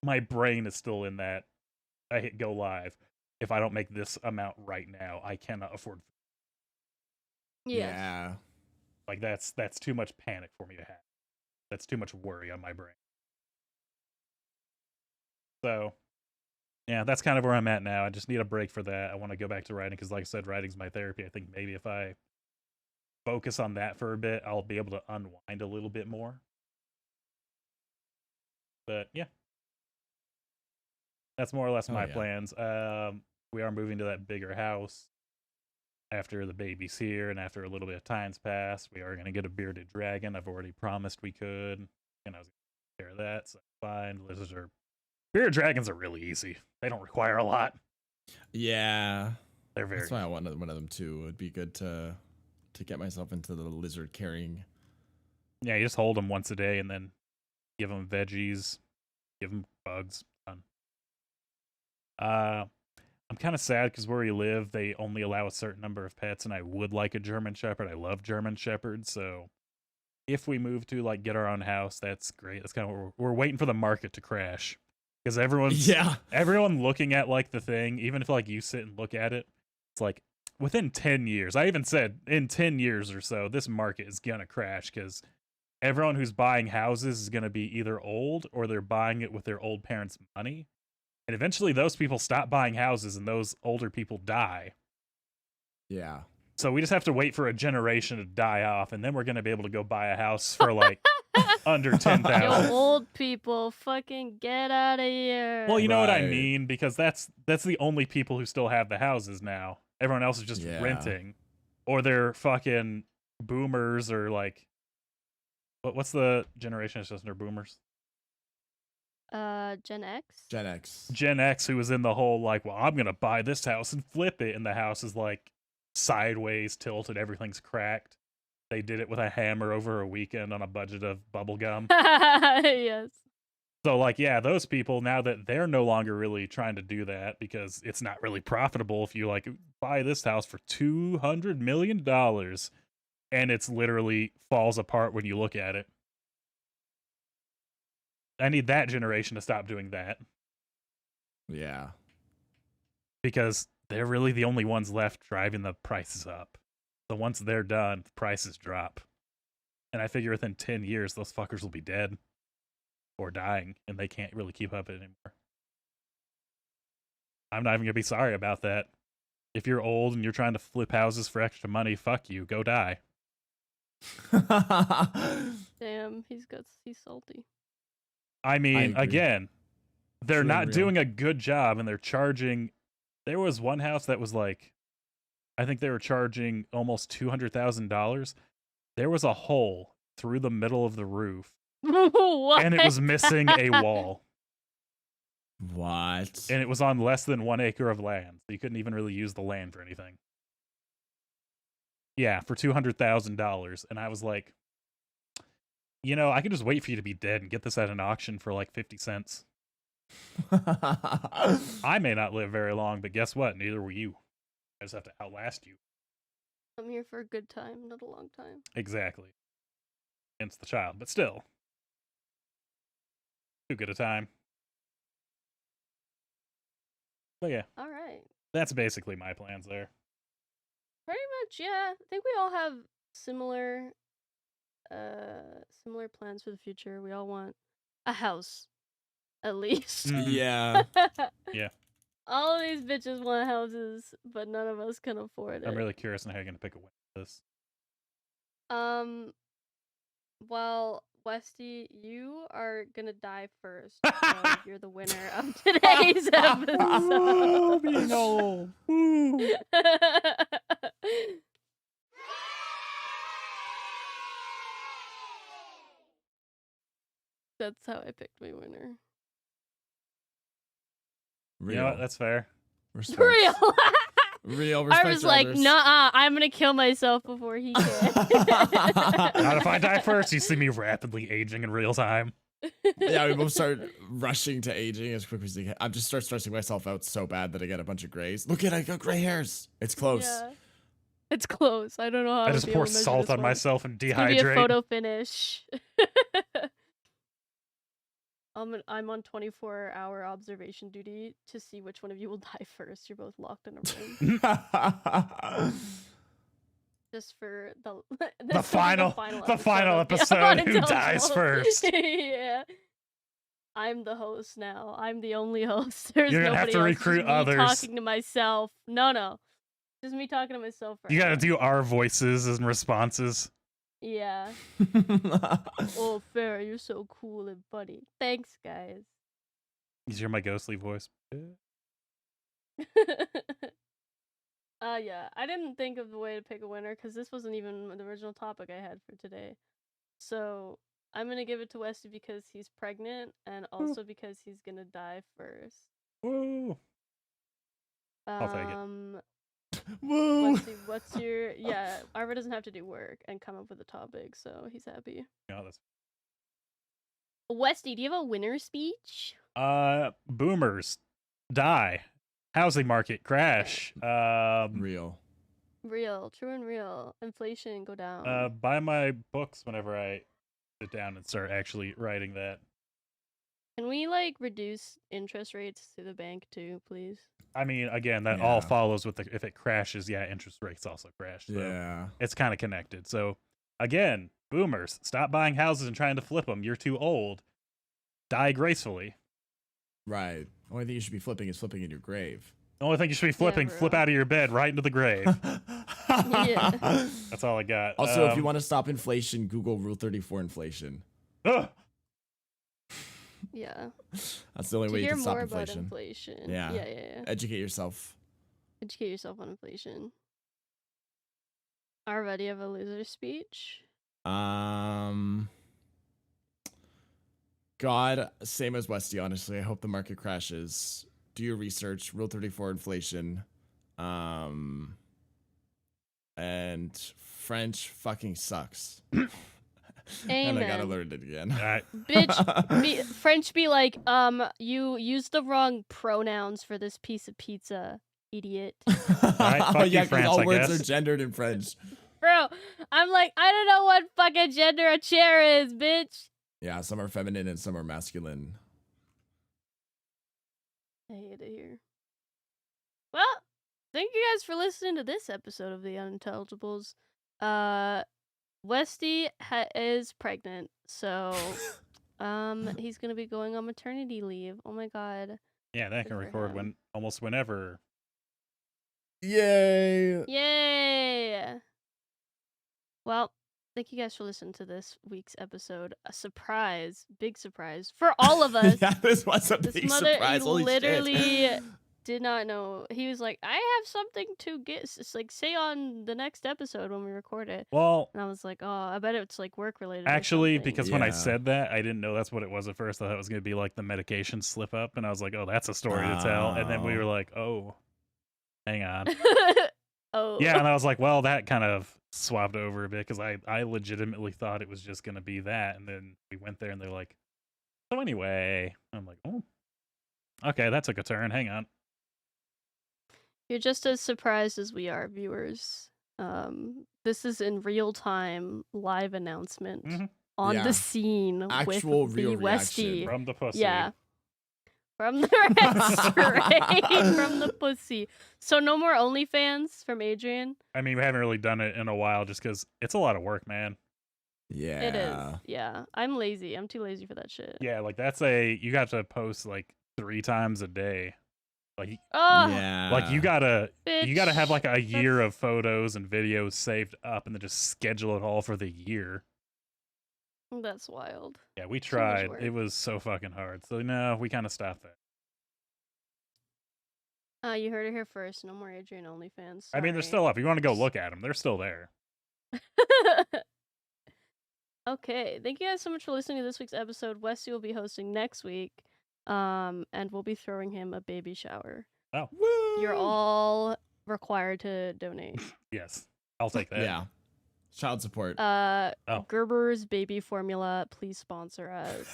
Speaker 3: My brain is still in that I hit go live. If I don't make this amount right now, I cannot afford.
Speaker 2: Yes.
Speaker 4: Yeah.
Speaker 3: Like that's too much panic for me to have. That's too much worry on my brain. So Yeah, that's kind of where I'm at now. I just need a break for that. I want to go back to writing because, like I said, writing's my therapy. I think maybe if I focus on that for a bit, I'll be able to unwind a little bit more. But yeah, that's more or less my plans. We are moving to that bigger house after the baby's here and after a little bit of time's passed. We are going to get a bearded dragon. I've already promised we could, and I was going to take care of that. So fine. Bearded dragons are really easy. They don't require a lot.
Speaker 4: Yeah,
Speaker 3: they're very.
Speaker 4: That's why I wanted one of them too. It'd be good to get myself into the lizard carrying.
Speaker 3: Yeah, you just hold them once a day and then give them veggies, give them bugs. Done. I'm kind of sad because where we live, they only allow a certain number of pets, and I would like a German Shepherd. I love German Shepherds, so if we move to like get our own house, that's great. That's kind of what we're waiting for the market to crash because everyone looking at like the thing, even if like you sit and look at it, it's like within 10 years. I even said in 10 years or so, this market is gonna crash because everyone who's buying houses is gonna be either old or they're buying it with their old parents' money. And eventually those people stop buying houses and those older people die.
Speaker 4: Yeah.
Speaker 3: So we just have to wait for a generation to die off, and then we're going to be able to go buy a house for like under $10,000.
Speaker 2: Yo, old people, fucking get out of here.
Speaker 3: Well, you know what I mean, because that's the only people who still have the houses now. Everyone else is just renting. Or they're fucking boomers or like what's the generation that's just under boomers?
Speaker 2: Gen X?
Speaker 3: Gen X, who was in the whole, like, well, I'm going to buy this house and flip it. And the house is, like, sideways, tilted. Everything's cracked. They did it with a hammer over a weekend on a budget of bubble gum.
Speaker 2: Yes.
Speaker 3: So, like, yeah, those people, now that they're no longer really trying to do that because it's not really profitable if you, like, buy this house for $200 million and it's literally falls apart when you look at it. I need that generation to stop doing that.
Speaker 4: Yeah.
Speaker 3: Because they're really the only ones left driving the prices up. So once they're done, the prices drop. And I figure within 10 years, those fuckers will be dead or dying, and they can't really keep up anymore. I'm not even going to be sorry about that. If you're old and you're trying to flip houses for extra money, fuck you. Go die.
Speaker 2: Damn, he's salty.
Speaker 3: I mean, again, they're not doing a good job, and they're charging. There was one house that was like, I think they were charging almost $200,000. There was a hole through the middle of the roof, and it was missing a wall.
Speaker 4: What?
Speaker 3: And it was on less than 1 acre of land, so you couldn't even really use the land for anything. Yeah, for $200,000, and I was like, you know, I could just wait for you to be dead and get this at an auction for like 50 cents. I may not live very long, but guess what? Neither will you. I just have to outlast you.
Speaker 2: I'm here for a good time, not a long time.
Speaker 3: Exactly. Against the child, but still. Too good a time. But yeah.
Speaker 2: All right.
Speaker 3: That's basically my plans there.
Speaker 2: Pretty much, yeah. I think we all have similar plans for the future. We all want a house, at least.
Speaker 4: Yeah.
Speaker 3: Yeah.
Speaker 2: All of these bitches want houses, but none of us can afford it.
Speaker 3: I'm really curious on how you're gonna pick a winner for this.
Speaker 2: Well, Westy, you are gonna die first. So you're the winner of today's episode.
Speaker 3: Being old. Woo.
Speaker 2: That's how I picked my winner.
Speaker 3: You know what? That's fair.
Speaker 4: Respect.
Speaker 2: Real.
Speaker 4: Respect
Speaker 2: I was like, nah, I'm gonna kill myself before he can.
Speaker 3: Not if I die first. You see me rapidly aging in real time.
Speaker 4: Yeah, we both start rushing to aging as quick as we can. I just start stressing myself out so bad that I get a bunch of grays. Look at I got gray hairs. It's close.
Speaker 2: Yeah. It's close. I don't know how
Speaker 3: I
Speaker 2: to
Speaker 3: just pour salt on myself and dehydrate.
Speaker 2: It's gonna be a photo finish. I'm on 24-hour observation duty to see which one of you will die first. You're both locked in a room. Just for the
Speaker 3: final episode, who dies first.
Speaker 2: Yeah. I'm the host now. I'm the only host. There's
Speaker 3: You're gonna have
Speaker 2: nobody
Speaker 3: to
Speaker 2: else.
Speaker 3: recruit
Speaker 2: Just me
Speaker 3: others.
Speaker 2: talking to myself. No. Just me talking to myself.
Speaker 3: You gotta
Speaker 2: forever.
Speaker 3: do our voices and responses.
Speaker 2: Yeah. Oh, Farrah, you're so cool and funny. Thanks, guys.
Speaker 3: You hear my ghostly voice?
Speaker 2: Yeah. I didn't think of the way to pick a winner because this wasn't even the original topic I had for today. So I'm gonna give it to Westy because he's pregnant and also because he's gonna die first.
Speaker 3: Woo! I'll take it.
Speaker 4: Woo!
Speaker 2: Westy, what's your Arva doesn't have to do work and come up with a topic, so he's happy.
Speaker 3: No, that's
Speaker 2: Westy, do you have a winner speech?
Speaker 3: boomers die. Housing market crash.
Speaker 4: Real.
Speaker 2: Real, true and real. Inflation go down.
Speaker 3: Buy my books whenever I sit down and start actually writing that.
Speaker 2: Can we reduce interest rates to the bank too, please?
Speaker 3: I mean, again, that
Speaker 4: Yeah.
Speaker 3: all follows with if it crashes, interest rates also crash. So
Speaker 4: Yeah.
Speaker 3: it's kind of connected. So again, boomers, stop buying houses and trying to flip them. You're too old. Die gracefully.
Speaker 4: Right. Only thing you should be flipping is flipping in your grave.
Speaker 3: The only thing you should be flipping,
Speaker 2: bro.
Speaker 3: flip out of your bed right into the grave.
Speaker 2: Yeah.
Speaker 3: That's all I got.
Speaker 4: Also, if you want to stop inflation, Google Rule 34 inflation.
Speaker 3: Ugh!
Speaker 2: Yeah.
Speaker 4: That's the only
Speaker 2: To
Speaker 4: way you
Speaker 2: hear
Speaker 4: can stop
Speaker 2: more about
Speaker 4: inflation.
Speaker 2: inflation.
Speaker 4: Yeah.
Speaker 2: Yeah.
Speaker 4: Educate yourself.
Speaker 2: Educate yourself on inflation. Arva, do you have a loser speech?
Speaker 4: God, same as Westy, honestly. I hope the market crashes. Do your research. Rule 34 inflation. And French fucking sucks. And I gotta
Speaker 2: Amen.
Speaker 4: learn it again.
Speaker 2: Bitch, French be like, you used the wrong pronouns for this piece of pizza, idiot.
Speaker 3: Alright, fuck you,
Speaker 4: yeah, 'cause
Speaker 3: France,
Speaker 4: all
Speaker 3: I
Speaker 4: words
Speaker 3: guess.
Speaker 4: are gendered in French.
Speaker 2: Bro, I'm like, I don't know what fucking gender a chair is, bitch.
Speaker 4: Yeah, some are feminine and some are masculine.
Speaker 2: I hate it here. Well, thank you guys for listening to this episode of the Unintelligibles. Westy is pregnant, so he's gonna be going on maternity leave. Oh my god.
Speaker 3: Yeah, that
Speaker 2: Good
Speaker 3: can
Speaker 2: for
Speaker 3: record
Speaker 2: him.
Speaker 3: almost whenever.
Speaker 4: Yay!
Speaker 2: Yay! Well, thank you guys for listening to this week's episode. A surprise, big surprise for all of us.
Speaker 4: yeah, this was a
Speaker 2: This
Speaker 4: big
Speaker 2: mother
Speaker 4: surprise. Holy
Speaker 2: literally
Speaker 4: shit.
Speaker 2: did not know. He was like, I have something to say on the next episode when we record it.
Speaker 3: Well,
Speaker 2: And I was like, oh, I bet it's work related.
Speaker 3: actually, because when I
Speaker 4: Yeah.
Speaker 3: said that, I didn't know that's what it was at first. I thought it was going to be like the medication slip up. And I was like, oh, that's a story to tell. And then we
Speaker 4: Oh.
Speaker 3: were like, oh, hang on.
Speaker 2: Oh.
Speaker 3: Yeah, and I was like, well, that kind of swapped over a bit because I legitimately thought it was just going to be that. And then we went there and they're like, so anyway. I'm like, oh, okay, that took a turn. Hang on.
Speaker 2: You're just as surprised as we are, viewers. This is in real time live announcement
Speaker 3: Mhm.
Speaker 2: on
Speaker 4: Yeah.
Speaker 2: the scene
Speaker 4: Actual
Speaker 2: with
Speaker 4: real
Speaker 2: the Westie.
Speaker 4: reaction.
Speaker 3: From the pussy.
Speaker 2: Yeah. From the straight from the pussy. So no more OnlyFans from Adrian.
Speaker 3: I mean, we haven't really done it in a while just because it's a lot of work, man.
Speaker 4: Yeah.
Speaker 2: It is. Yeah. I'm lazy. I'm too lazy for that shit.
Speaker 3: Yeah, like you got to post like 3 times a day. Like,
Speaker 2: Oh,
Speaker 4: Yeah.
Speaker 3: like you gotta have like a
Speaker 2: Bitch,
Speaker 3: year of photos and videos saved up and then just schedule it all for the year.
Speaker 2: that's wild.
Speaker 3: Yeah, we
Speaker 2: much
Speaker 3: tried.
Speaker 2: work.
Speaker 3: It was so fucking hard. So no, we kind of stopped that.
Speaker 2: You heard it here first. No more Adrian OnlyFans.
Speaker 3: I mean, they're
Speaker 2: Sorry.
Speaker 3: still up. You want to go look at them? They're still there.
Speaker 2: Okay, thank you guys so much for listening to this week's episode. Westy will be hosting next week, and we'll be throwing him a baby shower.
Speaker 3: Oh,
Speaker 4: Woo!
Speaker 2: You're all required to donate.
Speaker 3: yes, I'll take that.
Speaker 4: Yeah. Child support.
Speaker 3: Oh.
Speaker 2: Gerber's baby formula, please sponsor us.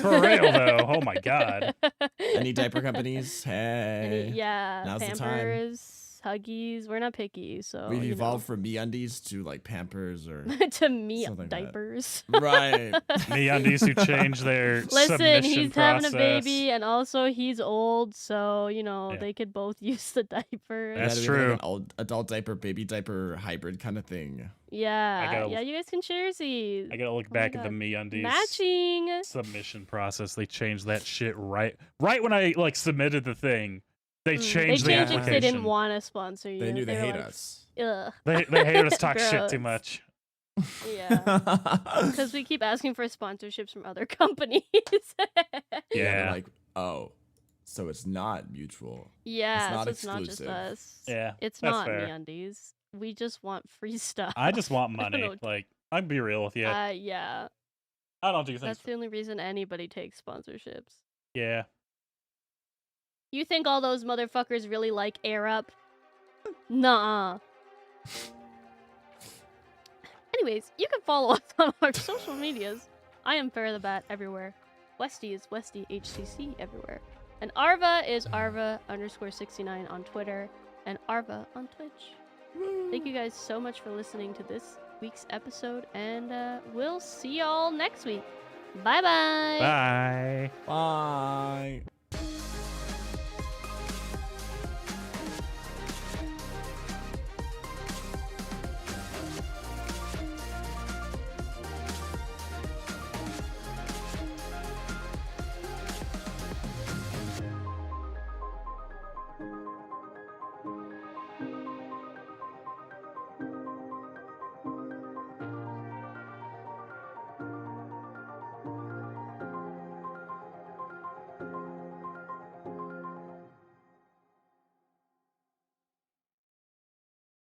Speaker 3: For real though. Oh my god.
Speaker 4: Any diaper companies? Hey.
Speaker 2: Yeah,
Speaker 4: Now's the time.
Speaker 2: Pampers. Huggies. We're not picky, so
Speaker 4: We've
Speaker 2: you know.
Speaker 4: evolved from MeUndies to like Pampers or
Speaker 2: to me
Speaker 4: something like that.
Speaker 2: diapers.
Speaker 4: right.
Speaker 3: MeUndies who change their
Speaker 2: Listen,
Speaker 3: submission
Speaker 2: he's
Speaker 3: process.
Speaker 2: having a baby, and also he's old, so
Speaker 3: Yeah.
Speaker 2: they could both use the diaper.
Speaker 3: That's
Speaker 4: Yeah,
Speaker 3: true.
Speaker 4: Like an old adult diaper, baby diaper hybrid kind of thing.
Speaker 2: Yeah,
Speaker 3: gotta-
Speaker 2: you guys can share these.
Speaker 3: I gotta look
Speaker 2: Oh my
Speaker 3: back at the
Speaker 2: God.
Speaker 3: MeUndies
Speaker 2: Matching.
Speaker 3: submission process. They changed that shit right when I like submitted the thing. They changed
Speaker 2: They
Speaker 3: the
Speaker 2: changed it
Speaker 3: application.
Speaker 2: because they didn't want to sponsor you.
Speaker 4: They knew they
Speaker 2: were
Speaker 4: hate
Speaker 2: like,
Speaker 4: us.
Speaker 2: Ugh.
Speaker 3: They hate us talk shit
Speaker 2: Gross.
Speaker 3: too much.
Speaker 2: Yeah, because we keep asking for sponsorships from other companies.
Speaker 4: They're
Speaker 3: Yeah.
Speaker 4: like, oh, so it's not mutual.
Speaker 2: Yeah,
Speaker 4: not
Speaker 2: so it's not just
Speaker 4: exclusive.
Speaker 2: us.
Speaker 3: Yeah,
Speaker 2: It's
Speaker 3: that's
Speaker 2: not
Speaker 3: fair.
Speaker 2: MeUndies. We just want free stuff.
Speaker 3: I just want
Speaker 2: I don't
Speaker 3: money.
Speaker 2: know.
Speaker 3: Like, I'll be real with you.
Speaker 2: Yeah.
Speaker 3: I don't do things.
Speaker 2: That's the only reason anybody takes sponsorships.
Speaker 3: Yeah.
Speaker 2: You think all those motherfuckers really like Air Up? Nuh-uh. Anyways, you can follow us on our social medias. I am Farrah the Bat everywhere. Westy is Westy HCC everywhere. And Arva is Arva_69 on Twitter and Arva on Twitch. Thank you guys so much for listening to this week's episode, and we'll see y'all next week. Bye-bye.
Speaker 3: Bye.
Speaker 4: Bye.